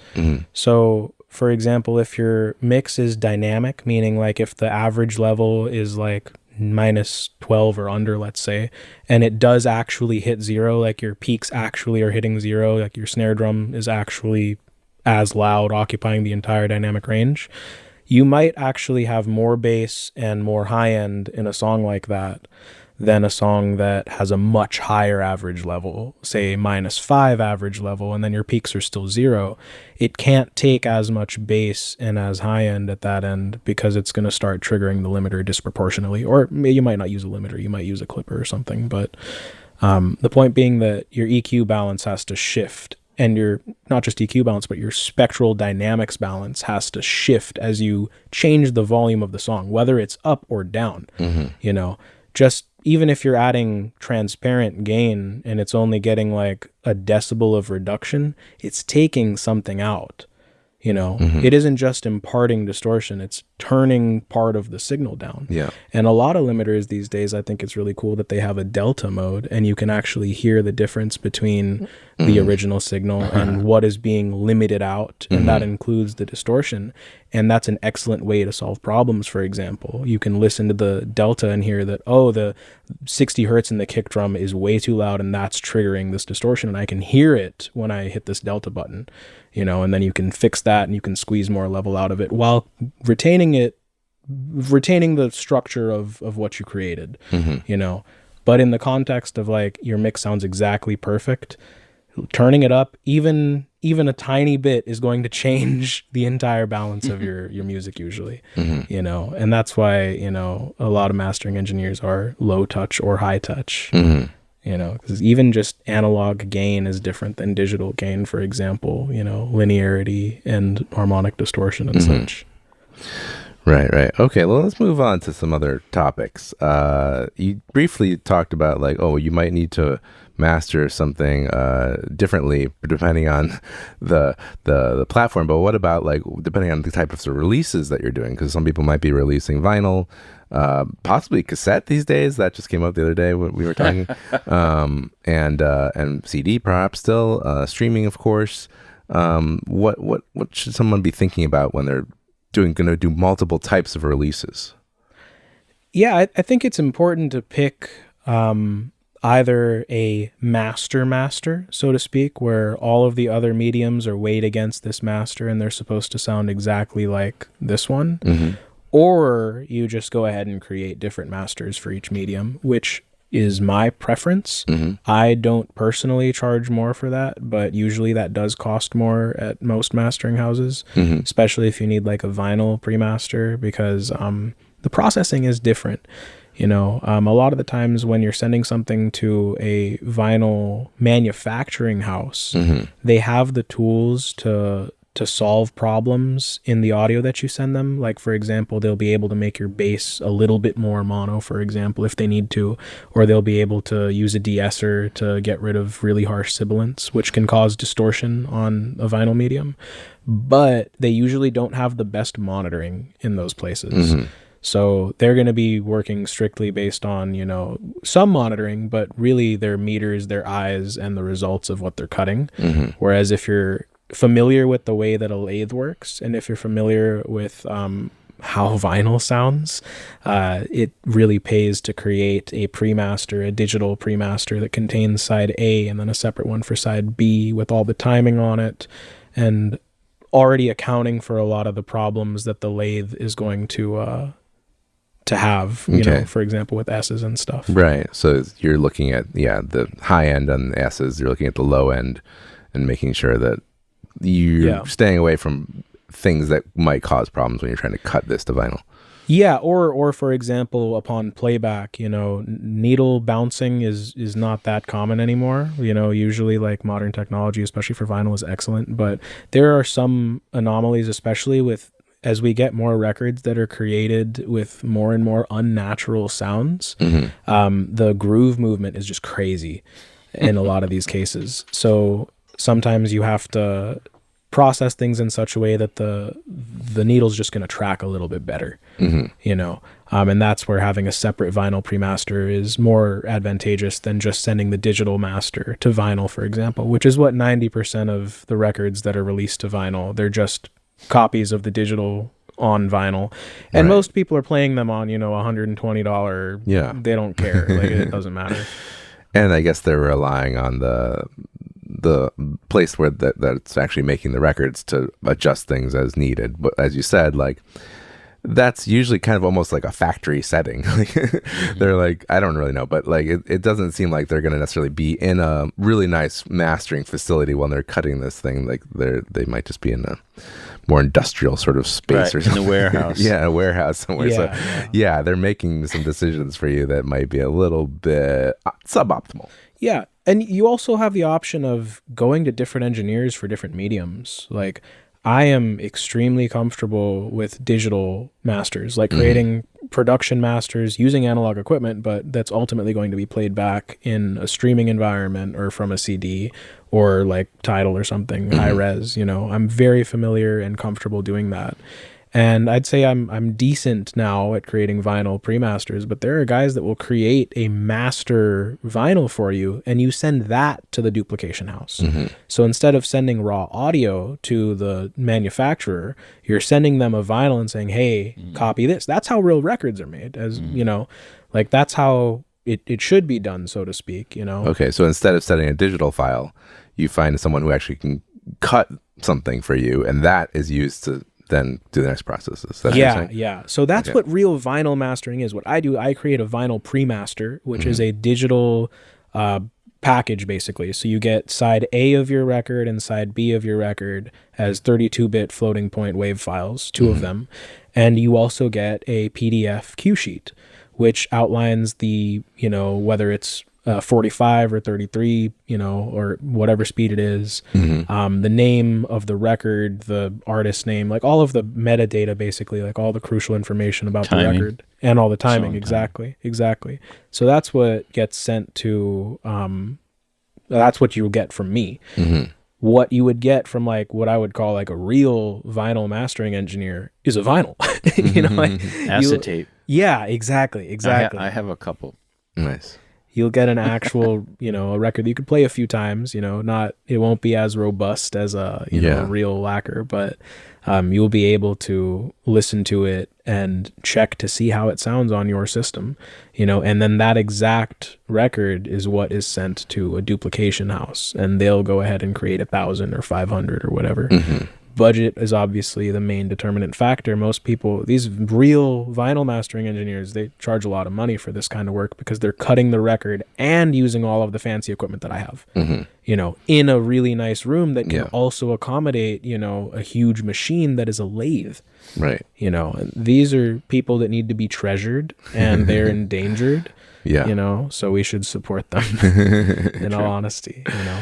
So, for example, if your mix is dynamic, meaning like if the average level is like minus 12 or under, let's say, and it does actually hit 0, like your peaks actually are hitting 0, like your snare drum is actually as loud, occupying the entire dynamic range, you might actually have more bass and more high end in a song like that than a song that has a much higher average level, say minus 5 average level, and then your peaks are still 0. It can't take as much bass and as high end at that end because it's going to start triggering the limiter disproportionately. Or you might not use a limiter, you might use a clipper or something. But the point being that your EQ balance has to shift. And your, not just EQ balance, but your spectral dynamics balance has to shift as you change the volume of the song, whether it's up or down. Just even if you're adding transparent gain and it's only getting like a decibel of reduction, it's taking something out. It isn't just imparting distortion, it's turning part of the signal down. Yeah. And a lot of limiters these days, I think it's really cool that they have a delta mode, and you can actually hear the difference between the original signal and what is being limited out, and that includes the distortion. And that's an excellent way to solve problems. For example, you can listen to the delta and hear that, oh, the 60 hertz in the kick drum is way too loud, and that's triggering this distortion, and I can hear it when I hit this delta button, and then you can fix that and you can squeeze more level out of it while retaining the structure of what you created, but in the context of like your mix sounds exactly perfect, turning it up even a tiny bit is going to change the entire balance of your music usually, and that's why, a lot of mastering engineers are low touch or high touch, because even just analog gain is different than digital gain, for example, linearity and harmonic distortion and such. Right. Okay, well, let's move on to some other topics. You briefly talked about like, oh, you might need to master something differently depending on the platform. But what about like depending on the type of releases that you're doing? Because some people might be releasing vinyl, possibly cassette these days. That just came up the other day when we were talking, and CD perhaps still, streaming of course. What should someone be thinking about when they're going to do multiple types of releases? Yeah, I think it's important to pick either a master, so to speak, where all of the other mediums are weighed against this master and they're supposed to sound exactly like this one, or you just go ahead and create different masters for each medium, which is my preference. I don't personally charge more for that, but usually that does cost more at most mastering houses, especially if you need like a vinyl pre-master, because the processing is different. A lot of the times when you're sending something to a vinyl manufacturing house, they have the tools to solve problems in the audio that you send them. Like, for example, they'll be able to make your bass a little bit more mono, for example, if they need to, or they'll be able to use a de-esser to get rid of really harsh sibilants, which can cause distortion on a vinyl medium. But they usually don't have the best monitoring in those places. So they're going to be working strictly based on, some monitoring, but really their meters, their eyes, and the results of what they're cutting. Whereas if you're familiar with the way that a lathe works, and if you're familiar with how vinyl sounds, it really pays to create a pre-master, a digital pre-master that contains side A and then a separate one for side B with all the timing on it, and already accounting for a lot of the problems that the lathe is going to have, for example, with S's and stuff. Right. So you're looking at, the high end on the S's, you're looking at the low end and making sure that you're staying away from things that might cause problems when you're trying to cut this to vinyl. Yeah, or for example, upon playback, needle bouncing is not that common anymore. Usually like modern technology, especially for vinyl, is excellent, but there are some anomalies, especially as we get more records that are created with more and more unnatural sounds. The groove movement is just crazy in a lot of these cases. So sometimes you have to process things in such a way that the needle's just going to track a little bit better, and that's where having a separate vinyl pre-master is more advantageous than just sending the digital master to vinyl, for example, which is what 90% of the records that are released to vinyl, they're just copies of the digital on vinyl, and most people are playing them on $120. They don't care. Like, it doesn't matter. And I guess they're relying on the place where that's actually making the records to adjust things as needed. But as you said, like, that's usually kind of almost like a factory setting. They're like, I don't really know, but like it doesn't seem like they're going to necessarily be in a really nice mastering facility while they're cutting this thing. Like they might just be in a more industrial sort of space, or something. In a warehouse. A warehouse somewhere. They're making some decisions for you that might be a little bit suboptimal. Yeah. And you also have the option of going to different engineers for different mediums. Like, I am extremely comfortable with digital masters, like creating production masters using analog equipment, but that's ultimately going to be played back in a streaming environment or from a CD or like Tidal or something, high res. I'm very familiar and comfortable doing that. And I'd say I'm decent now at creating vinyl pre-masters, but there are guys that will create a master vinyl for you, and you send that to the duplication house. So instead of sending raw audio to the manufacturer, you're sending them a vinyl and saying, hey, copy this. That's how real records are made, as you know, like that's how it should be done, so to speak, you know? Okay, so instead of sending a digital file, you find someone who actually can cut something for you, and that is used to then do the next processes. Yeah. So that's what real vinyl mastering is. What I do, I create a vinyl pre-master, which is a digital package, basically. So you get side A of your record and side B of your record as 32-bit floating point wave files, two of them. And you also get a PDF cue sheet, which outlines the, you know, whether it's 45 or 33, you know, or whatever speed it is, the name of the record, the artist name, like all of the metadata, basically, like all the crucial information about the record and all the timing. Exactly. So that's what gets sent to, that's what you'll get from me. What you would get from like what I would call like a real vinyl mastering engineer is a vinyl, you know, like acetate. Yeah, exactly. I have a couple. Nice. You'll get an actual, you know, a record that you could play a few times, you know, it won't be as robust as a, you know, a real lacquer, but you'll be able to listen to it and check to see how it sounds on your system, you know, and then that exact record is what is sent to a duplication house, and they'll go ahead and create 1,000 or 500 or whatever. Budget is obviously the main determinant factor. Most people, these real vinyl mastering engineers, they charge a lot of money for this kind of work because they're cutting the record and using all of the fancy equipment that I have, you know, in a really nice room that can also accommodate, you know, a huge machine that is a lathe. Right. You know, and these are people that need to be treasured, and they're endangered. You know, so we should support them in all honesty, you know.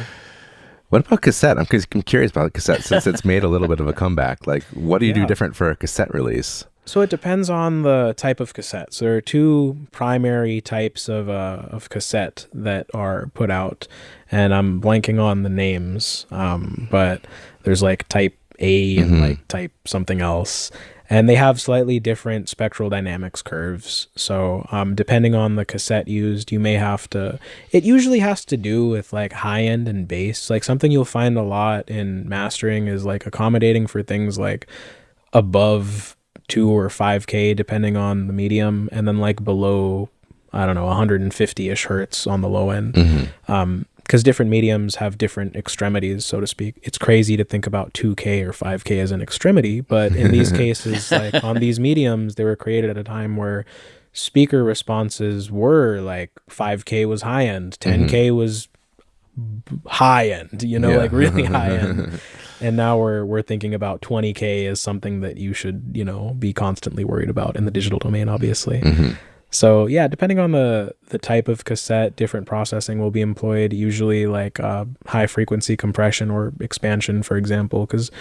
What about cassette? I'm curious about cassette since it's made a little bit of a comeback. Like, what do you do different for a cassette release? So it depends on the type of cassette. So there are two primary types of cassette that are put out, and I'm blanking on the names, but there's like type A and like type something else. And they have slightly different spectral dynamics curves. So depending on the cassette used, you may have to... It usually has to do with like high end and bass. Like something you'll find a lot in mastering is like accommodating for things like above 2 or 5K, depending on the medium, and then like below, I don't know, 150-ish hertz on the low end. Because different mediums have different extremities, so to speak. It's crazy to think about 2K or 5K as an extremity, but in these cases, like on these mediums, they were created at a time where speaker responses were like 5K was high end, 10K was high end, you know, like really high end. And now we're thinking about 20K as something that you should, you know, be constantly worried about in the digital domain, obviously. So yeah, depending on the type of cassette, different processing will be employed, usually like high frequency compression or expansion, for example, because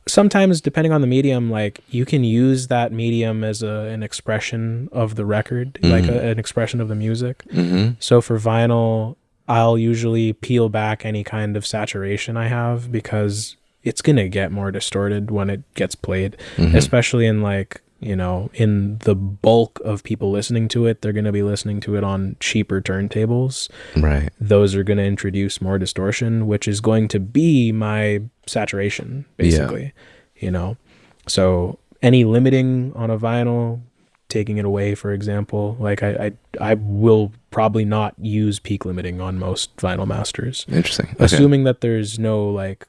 sometimes depending on the medium, like you can use that medium as an expression of the record, like an expression of the music. So for vinyl, I'll usually peel back any kind of saturation I have because it's going to get more distorted when it gets played, especially in like, you know, in the bulk of people listening to it, they're going to be listening to it on cheaper turntables. Right. Those are going to introduce more distortion, which is going to be my saturation, basically, you know. So any limiting on a vinyl, taking it away, for example, like I will probably not use peak limiting on most vinyl masters. Interesting. Okay. Assuming that there's no like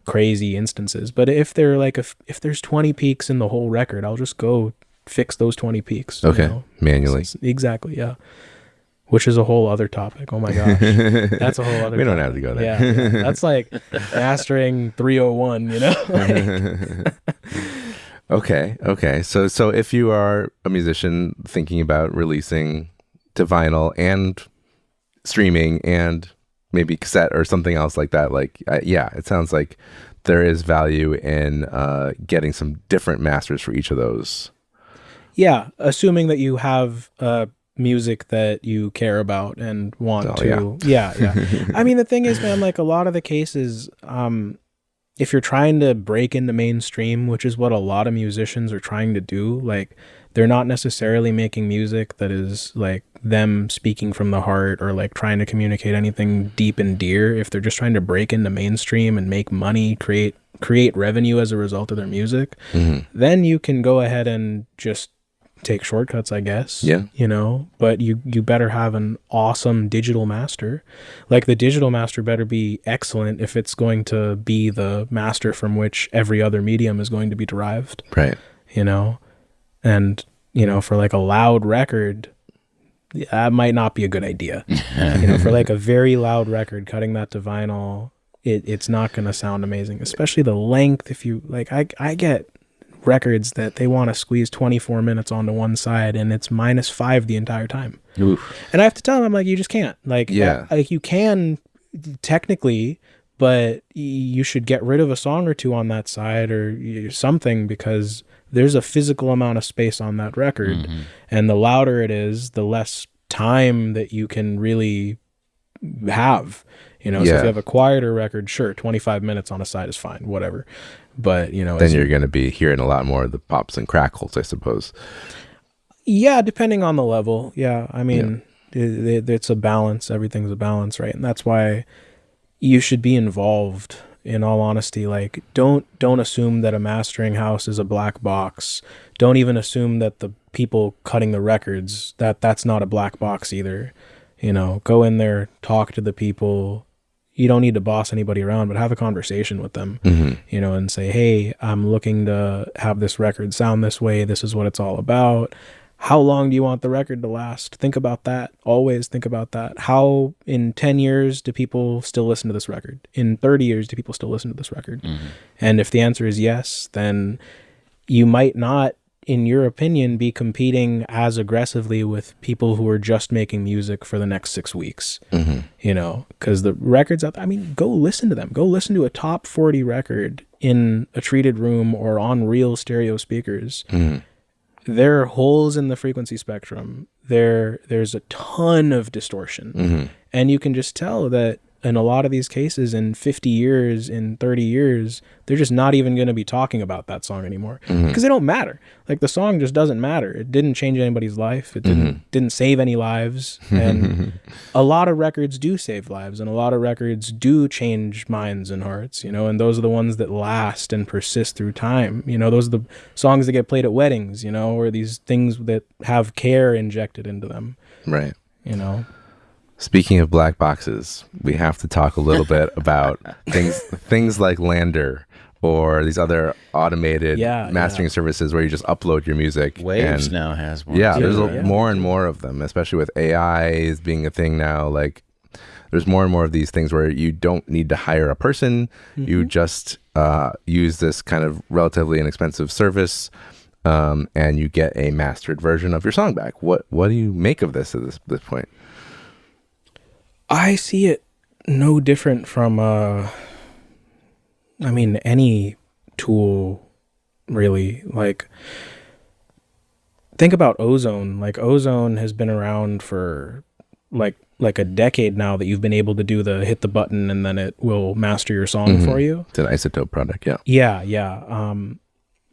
crazy instances, but if they're like if there's 20 peaks in the whole record, I'll just go fix those 20 peaks, okay, you know? manually. Exactly, yeah. Which is a whole other topic. Oh my gosh, that's a whole other we don't topic. have to go there. Yeah. That's like mastering 301, you know. Okay, so if you are a musician thinking about releasing to vinyl and streaming and maybe cassette or something else like that, like it sounds like there is value in getting some different masters for each of those. Yeah, assuming that you have music that you care about and want to. Yeah. I mean, the thing is, man, like a lot of the cases, if you're trying to break into mainstream, which is what a lot of musicians are trying to do, like they're not necessarily making music that is like them speaking from the heart or like trying to communicate anything deep and dear. If they're just trying to break into mainstream and make money, create revenue as a result of their music, then you can go ahead and just take shortcuts, I guess. Yeah. You know, but you better have an awesome digital master. Like the digital master better be excellent if it's going to be the master from which every other medium is going to be derived. Right. You know, and you know, for like a loud record, that might not be a good idea. You know, for like a very loud record, cutting that to vinyl, it's not going to sound amazing, especially the length. If you like, I get records that they want to squeeze 24 minutes onto one side and it's -5 the entire time. Oof. And I have to tell them, I'm like, you just can't. Like, Yeah. like you can technically, but you should get rid of a song or two on that side or something, because there's a physical amount of space on that record. And the louder it is, the less time that you can really have. You know, so if you have a quieter record, sure, 25 minutes on a side is fine, whatever. But, you know, Then you're going to be hearing a lot more of the pops and crackles, I suppose. Yeah, depending on the level. Yeah, I mean, it's a balance. Everything's a balance, right? And that's why you should be involved, in all honesty. Like, don't assume that a mastering house is a black box. Don't even assume that the people cutting the records, that's not a black box either. You know, go in there, talk to the people. You don't need to boss anybody around, but have a conversation with them, you know, and say, hey, I'm looking to have this record sound this way. This is what it's all about. How long do you want the record to last? Think about that. Always think about that. How in 10 years do people still listen to this record? In 30 years, do people still listen to this record? And if the answer is yes, then you might not, in your opinion, be competing as aggressively with people who are just making music for the next 6 weeks. You know, because the records out there, I mean, go listen to them. Go listen to a top 40 record in a treated room or on real stereo speakers. There are holes in the frequency spectrum. There's a ton of distortion. And you can just tell that in a lot of these cases, in 50 years, in 30 years, they're just not even going to be talking about that song anymore, because they don't matter. Like, the song just doesn't matter. It didn't change anybody's life. It didn't save any lives. And a lot of records do save lives, and a lot of records do change minds and hearts, you know, and those are the ones that last and persist through time. You know, those are the songs that get played at weddings, you know, or these things that have care injected into them. Right. You know? Speaking of black boxes, we have to talk a little bit about things like Lander or these other automated mastering services where you just upload your music. Waves now has one. Yeah, too, there's more and more of them, especially with AI is being a thing now. Like, there's more and more of these things where you don't need to hire a person. You just use this kind of relatively inexpensive service, and you get a mastered version of your song back. What do you make of this at this point? I see it no different from, any tool, really. Like, think about Ozone. Like, Ozone has been around for, like a decade now, that you've been able to do the hit the button and then it will master your song for you. It's an Isotope product, yeah. Yeah.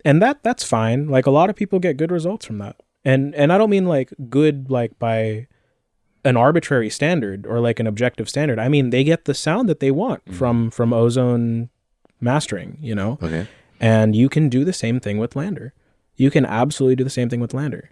And that's fine. Like, a lot of people get good results from that. And I don't mean, like, good, like, by an arbitrary standard or like an objective standard. I mean, they get the sound that they want from Ozone mastering, you know? Okay. And you can do the same thing with Lander. You can absolutely do the same thing with Lander.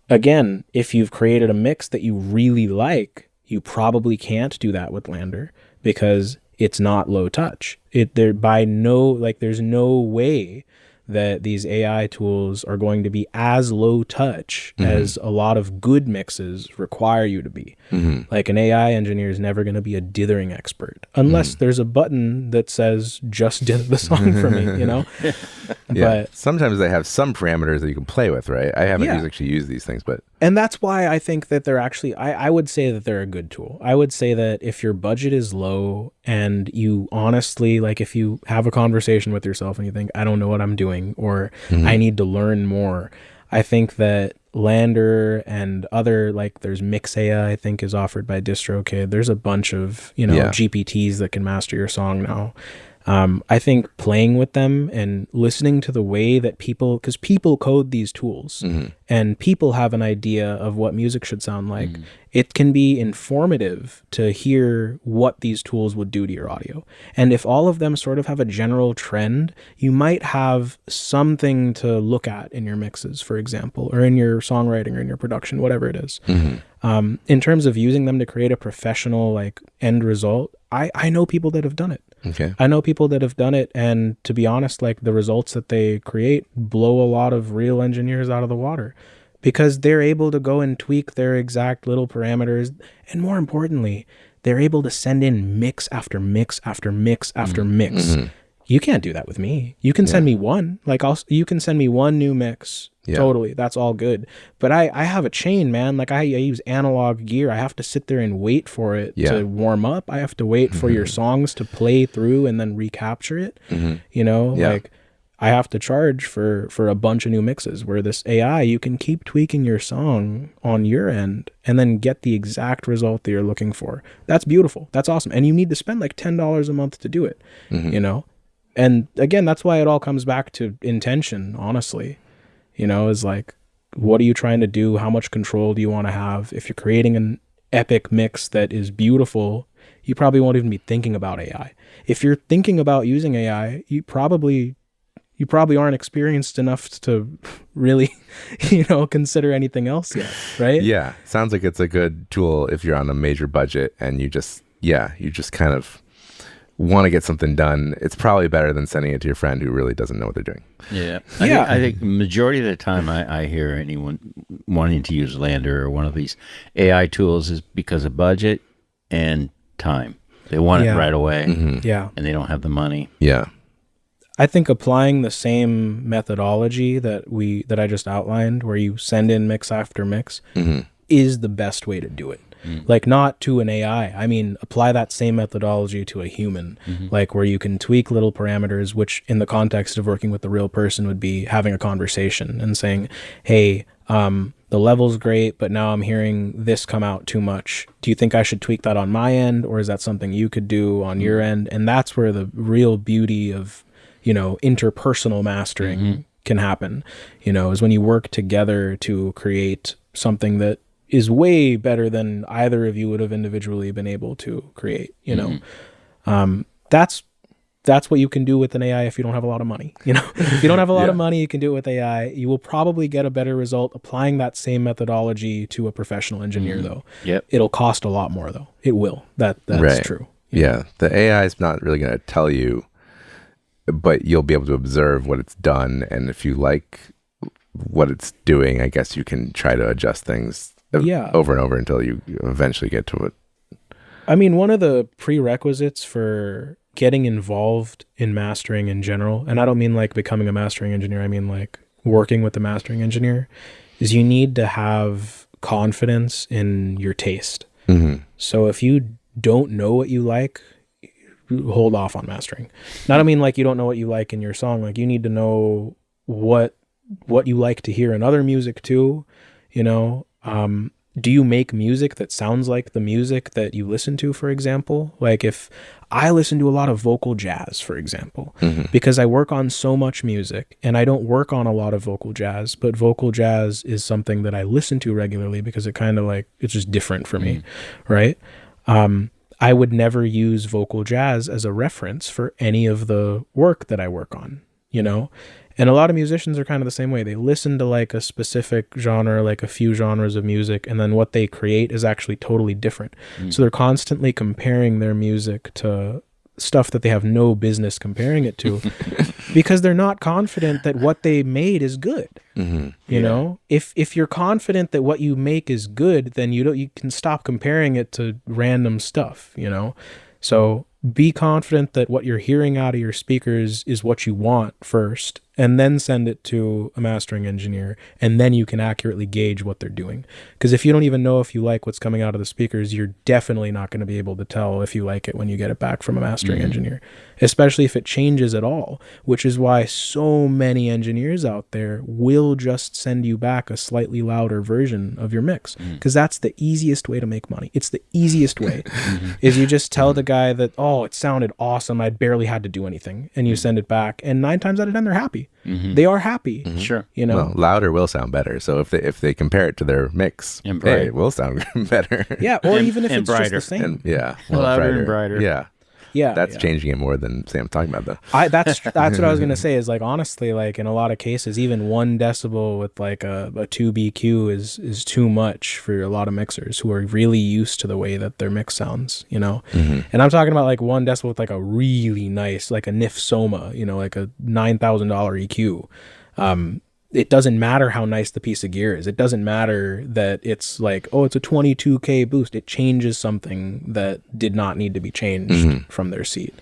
Again, if you've created a mix that you really like, you probably can't do that with Lander because it's not low touch. There's no way that these AI tools are going to be as low touch as a lot of good mixes require you to be. Like, an AI engineer is never going to be a dithering expert unless there's a button that says just dither the song for me, you know? But sometimes they have some parameters that you can play with, right? I haven't actually used these things, but... And that's why I think that they're actually, I would say that they're a good tool. I would say that if your budget is low and you honestly, like, if you have a conversation with yourself and you think, I don't know what I'm doing, or I need to learn more, I think that Lander and other, like there's Mixea, I think, is offered by DistroKid. There's a bunch of, you know, GPTs that can master your song now. I think playing with them and listening to the way that because people code these tools and people have an idea of what music should sound like, it can be informative to hear what these tools would do to your audio. And if all of them sort of have a general trend, you might have something to look at in your mixes, for example, or in your songwriting or in your production, whatever it is. In terms of using them to create a professional like end result, I know people that have done it. Okay. I know people that have done it, and to be honest, like the results that they create blow a lot of real engineers out of the water, because they're able to go and tweak their exact little parameters, and more importantly, they're able to send in mix after mix after mix after mix. You can't do that with me. You can send me one, like you can send me one new mix. Totally. That's all good. But I have a chain, man. Like I use analog gear. I have to sit there and wait for it to warm up. I have to wait for your songs to play through and then recapture it. You know, like I have to charge for a bunch of new mixes, where this AI, you can keep tweaking your song on your end and then get the exact result that you're looking for. That's beautiful. That's awesome. And you need to spend like $10 a month to do it, you know? And again, that's why it all comes back to intention, honestly. You know, is like, what are you trying to do? How much control do you want to have? If you're creating an epic mix that is beautiful, you probably won't even be thinking about AI. If you're thinking about using AI, you probably aren't experienced enough to really, you know, consider anything else yet, right? Yeah. Sounds like it's a good tool if you're on a major budget and you just kind of want to get something done. It's probably better than sending it to your friend who really doesn't know what they're doing. I think majority of the time I hear anyone wanting to use Lander or one of these AI tools is because of budget and time. They want it right away. And they don't have the money. I think applying the same methodology that I just outlined, where you send in mix after mix, is the best way to do it. Like, not to an AI. I mean, apply that same methodology to a human, like where you can tweak little parameters, which in the context of working with the real person would be having a conversation and saying, hey, the level's great, but now I'm hearing this come out too much. Do you think I should tweak that on my end, or is that something you could do on your end? And that's where the real beauty of, you know, interpersonal mastering can happen, you know, is when you work together to create something that is way better than either of you would have individually been able to create, you know. That's what you can do with an AI if you don't have a lot of money, you know. If you don't have a lot of money, you can do it with AI. You will probably get a better result applying that same methodology to a professional engineer, though. It'll cost a lot more, though. It will. That's true. The AI is not really going to tell you, but you'll be able to observe what it's done, and if you like what it's doing, I guess you can try to adjust things over and over until you eventually get to it. I mean, one of the prerequisites for getting involved in mastering in general, and I don't mean like becoming a mastering engineer, I mean like working with the mastering engineer, is you need to have confidence in your taste. So if you don't know what you like, hold off on mastering. Not, I mean like you don't know what you like in your song, like you need to know what you like to hear in other music too, you know. Do you make music that sounds like the music that you listen to, for example? Like if I listen to a lot of vocal jazz, for example, because I work on so much music, and I don't work on a lot of vocal jazz, but vocal jazz is something that I listen to regularly because it kind of like, it's just different for me, right? I would never use vocal jazz as a reference for any of the work that I work on, you know? And a lot of musicians are kind of the same way. They listen to like a specific genre, like a few genres of music, and then what they create is actually totally different. So they're constantly comparing their music to stuff that they have no business comparing it to because they're not confident that what they made is good. You know, if you're confident that what you make is good, then you can stop comparing it to random stuff, you know? So be confident that what you're hearing out of your speakers is what you want first, and then send it to a mastering engineer, and then you can accurately gauge what they're doing. Because if you don't even know if you like what's coming out of the speakers, you're definitely not going to be able to tell if you like it when you get it back from a mastering engineer, especially if it changes at all, which is why so many engineers out there will just send you back a slightly louder version of your mix, because that's the easiest way to make money. It's the easiest way is you just tell the guy that, oh, it sounded awesome, I barely had to do anything, and you send it back, and 9 times out of 10 they're happy. They are happy. Sure. You know, Well, louder will sound better. So if they compare it to their mix, And hey, bright. it will sound better. yeah, or even if and it's just brighter. the same. And, yeah. Louder and brighter. Yeah. Yeah, That's yeah. changing it more than Sam's talking about, though. That's what I was gonna say, is like, honestly, like in a lot of cases, even 1 decibel with like a 2 BQ is too much for a lot of mixers who are really used to the way that their mix sounds, you know. And I'm talking about like 1 decibel with like a really nice, like a NIF Soma, you know, like a $9,000 EQ. It doesn't matter how nice the piece of gear is. It doesn't matter that it's like, oh, it's a 22K boost. It changes something that did not need to be changed from their seat,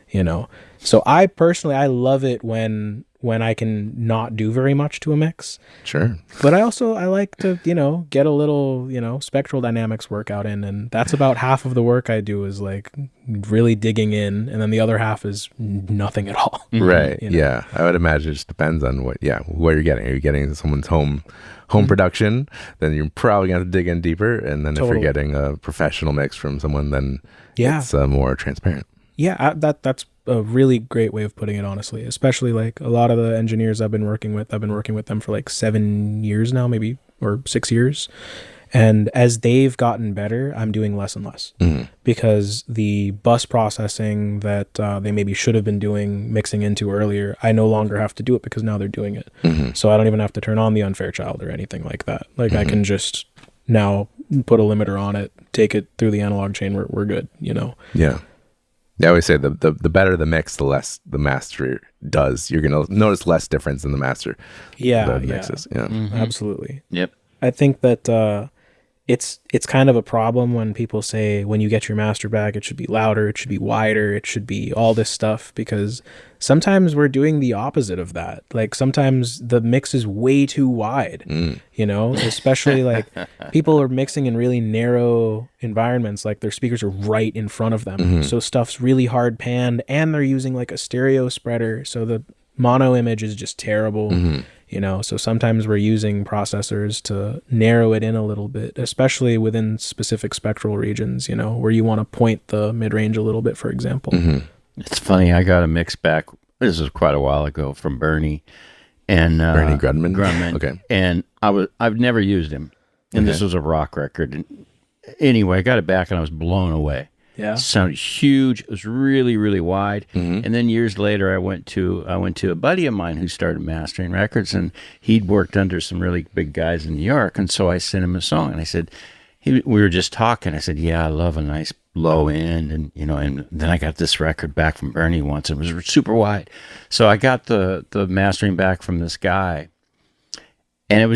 you know? So I personally, I love it when I can not do very much to a mix. Sure. But I like to, you know, get a little, you know, spectral dynamics workout in. And that's about half of the work I do is like really digging in. And then the other half is nothing at all. Right. You know? Yeah. I would imagine it just depends on what you're getting. Are you getting someone's home production? Then you're probably going to have to dig in deeper. And then if Totally. you're getting a professional mix from someone, then Yeah. it's more transparent. Yeah, that's a really great way of putting it, honestly. Especially like a lot of the engineers I've been working with them for like 7 years now, maybe, or 6 years. And as they've gotten better, I'm doing less and less because the bus processing that they maybe should have been doing, mixing into earlier, I no longer have to do it because now they're doing it. So I don't even have to turn on the unfair child or anything like that. Like I can just now put a limiter on it, take it through the analog chain, we're good, you know? Yeah. I always say the better the mix, the less the master does. You're going to notice less difference in the master. Yeah, the mixes. Yeah. Absolutely. Yep. I think that it's kind of a problem when people say when you get your master back, it should be louder, it should be wider, it should be all this stuff, because sometimes we're doing the opposite of that. Like sometimes the mix is way too wide, you know, especially like people are mixing in really narrow environments, like their speakers are right in front of them. So stuff's really hard panned and they're using like a stereo spreader. So the mono image is just terrible. You know, so sometimes we're using processors to narrow it in a little bit, especially within specific spectral regions, you know, where you want to point the mid-range a little bit, for example. It's funny. I got a mix back. This was quite a while ago from Bernie and Bernie Grunman. Okay. And I've never used him, and this was a rock record. And anyway, I got it back and I was blown away. Yeah. It sounded huge. It was really, really wide. And then years later, I went to a buddy of mine who started mastering records, and he'd worked under some really big guys in New York. And so I sent him a song, and I said, we were just talking. I said, yeah, I love a nice low end, and you know. And then I got this record back from Bernie once. It was super wide, so I got the mastering back from this guy, and it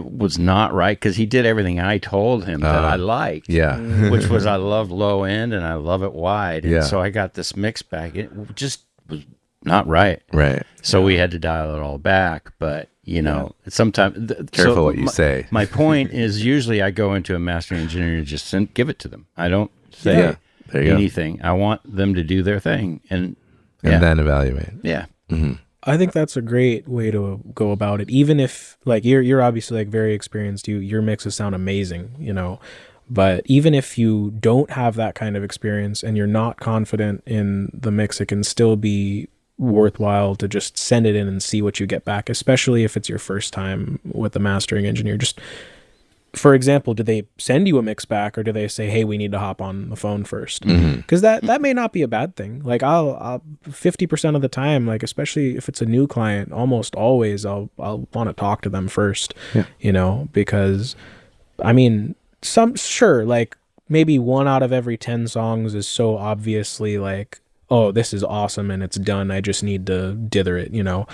was not right because he did everything I told him that I liked. Yeah. Which was I love low end and I love it wide. And Yeah. so I got this mix back. It just was not right. Right. So we had to dial it all back. But, you know, sometimes... Careful what you say. My point is usually I go into a mastering engineer and just give it to them. I don't say There you go. anything. I want them to do their thing. And then evaluate. Yeah. I think that's a great way to go about it. Even if like you're obviously like very experienced, your mixes sound amazing, you know, but even if you don't have that kind of experience and you're not confident in the mix, it can still be worthwhile to just send it in and see what you get back, especially if it's your first time with the mastering engineer. Just for example, do they send you a mix back, or do they say, hey, we need to hop on the phone first? Because that may not be a bad thing. Like I'll 50% of the time, like especially if it's a new client, almost always I'll want to talk to them first, you know, because I mean, like maybe 1 out of every 10 songs is so obviously like, oh, this is awesome and it's done, I just need to dither it, you know.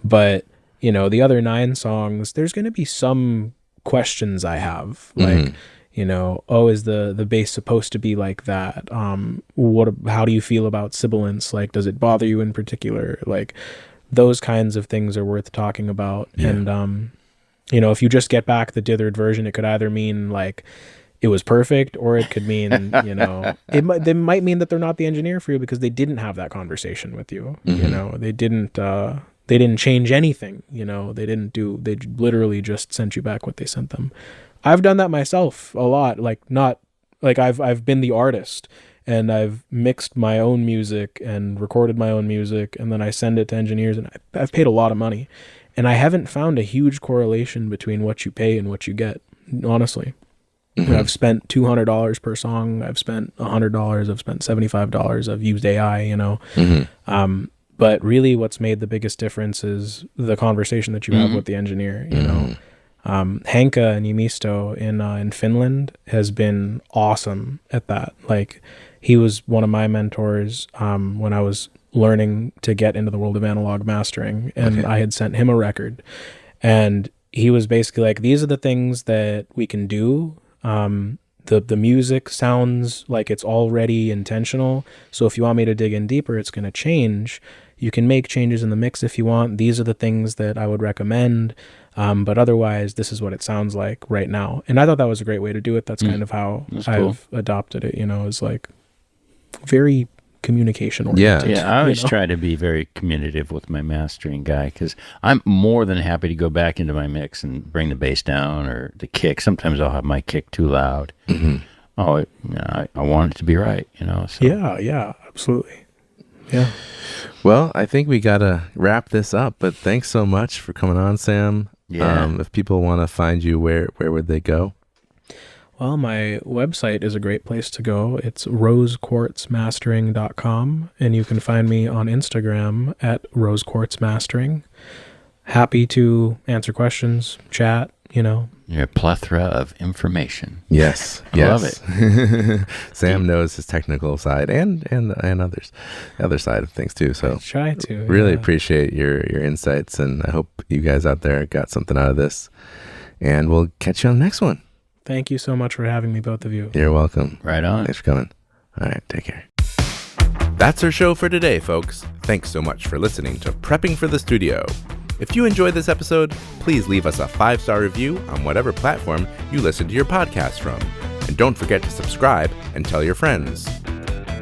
But, you know, the other 9 songs, there's going to be some questions I have, like, you know, oh, is the bass supposed to be like that? How do you feel about sibilance? Like, does it bother you in particular? Like, those kinds of things are worth talking about. Yeah. And, you know, if you just get back the dithered version, it could either mean like it was perfect, or it could mean, you know, they might mean that they're not the engineer for you because they didn't have that conversation with you. You know, they didn't change anything. You know, they literally just sent you back what they sent them. I've done that myself a lot. I've been the artist, and I've mixed my own music and recorded my own music, and then I send it to engineers, and I've paid a lot of money, and I haven't found a huge correlation between what you pay and what you get, honestly. I've spent $200 per song. I've spent $100. I've spent $75. I've used AI, you know. But really what's made the biggest difference is the conversation that you have with the engineer, you know. Henka Niemisto in Finland has been awesome at that. Like, he was one of my mentors when I was learning to get into the world of analog mastering, and I had sent him a record, and he was basically like, these are the things that we can do. The music sounds like it's already intentional, so if you want me to dig in deeper, it's going to change. You can make changes in the mix if you want. These are the things that I would recommend, but otherwise this is what it sounds like right now. And I thought that was a great way to do it. That's kind of how I've adopted it, you know, is like very communication oriented. Yeah, I always try to be very communicative with my mastering guy, because I'm more than happy to go back into my mix and bring the bass down or the kick. Sometimes I'll have my kick too loud. I want it to be right, you know. So. Yeah, absolutely. Yeah. Well, I think we gotta wrap this up, but thanks so much for coming on, Sam. If people want to find you, where would they go? Well, my website is a great place to go. It's rosequartzmastering.com, and you can find me on Instagram at Rose Quartz Mastering. Happy to answer questions, chat, you know. You're a plethora of information. Yes. I love it. Sam knows his technical side and others, the other side of things too. So I try to. Really appreciate your insights, and I hope you guys out there got something out of this. And we'll catch you on the next one. Thank you so much for having me, both of you. You're welcome. Right on. Thanks for coming. All right, take care. That's our show for today, folks. Thanks so much for listening to Prepping for the Studio. If you enjoyed this episode, please leave us a 5-star review on whatever platform you listen to your podcast from. And don't forget to subscribe and tell your friends.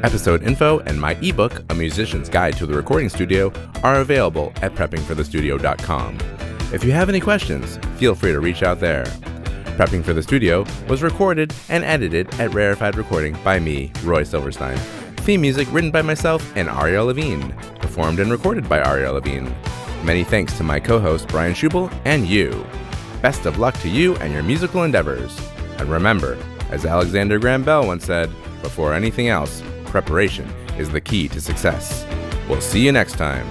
Episode info and my ebook, A Musician's Guide to the Recording Studio, are available at preppingforthestudio.com. If you have any questions, feel free to reach out there. Prepping for the Studio was recorded and edited at Rarefied Recording by me, Roy Silverstein. Theme music written by myself and Ariel Levine. Performed and recorded by Ariel Levine. Many thanks to my co-host Brian Schubel and you. Best of luck to you and your musical endeavors. And remember, as Alexander Graham Bell once said, before anything else, preparation is the key to success. We'll see you next time.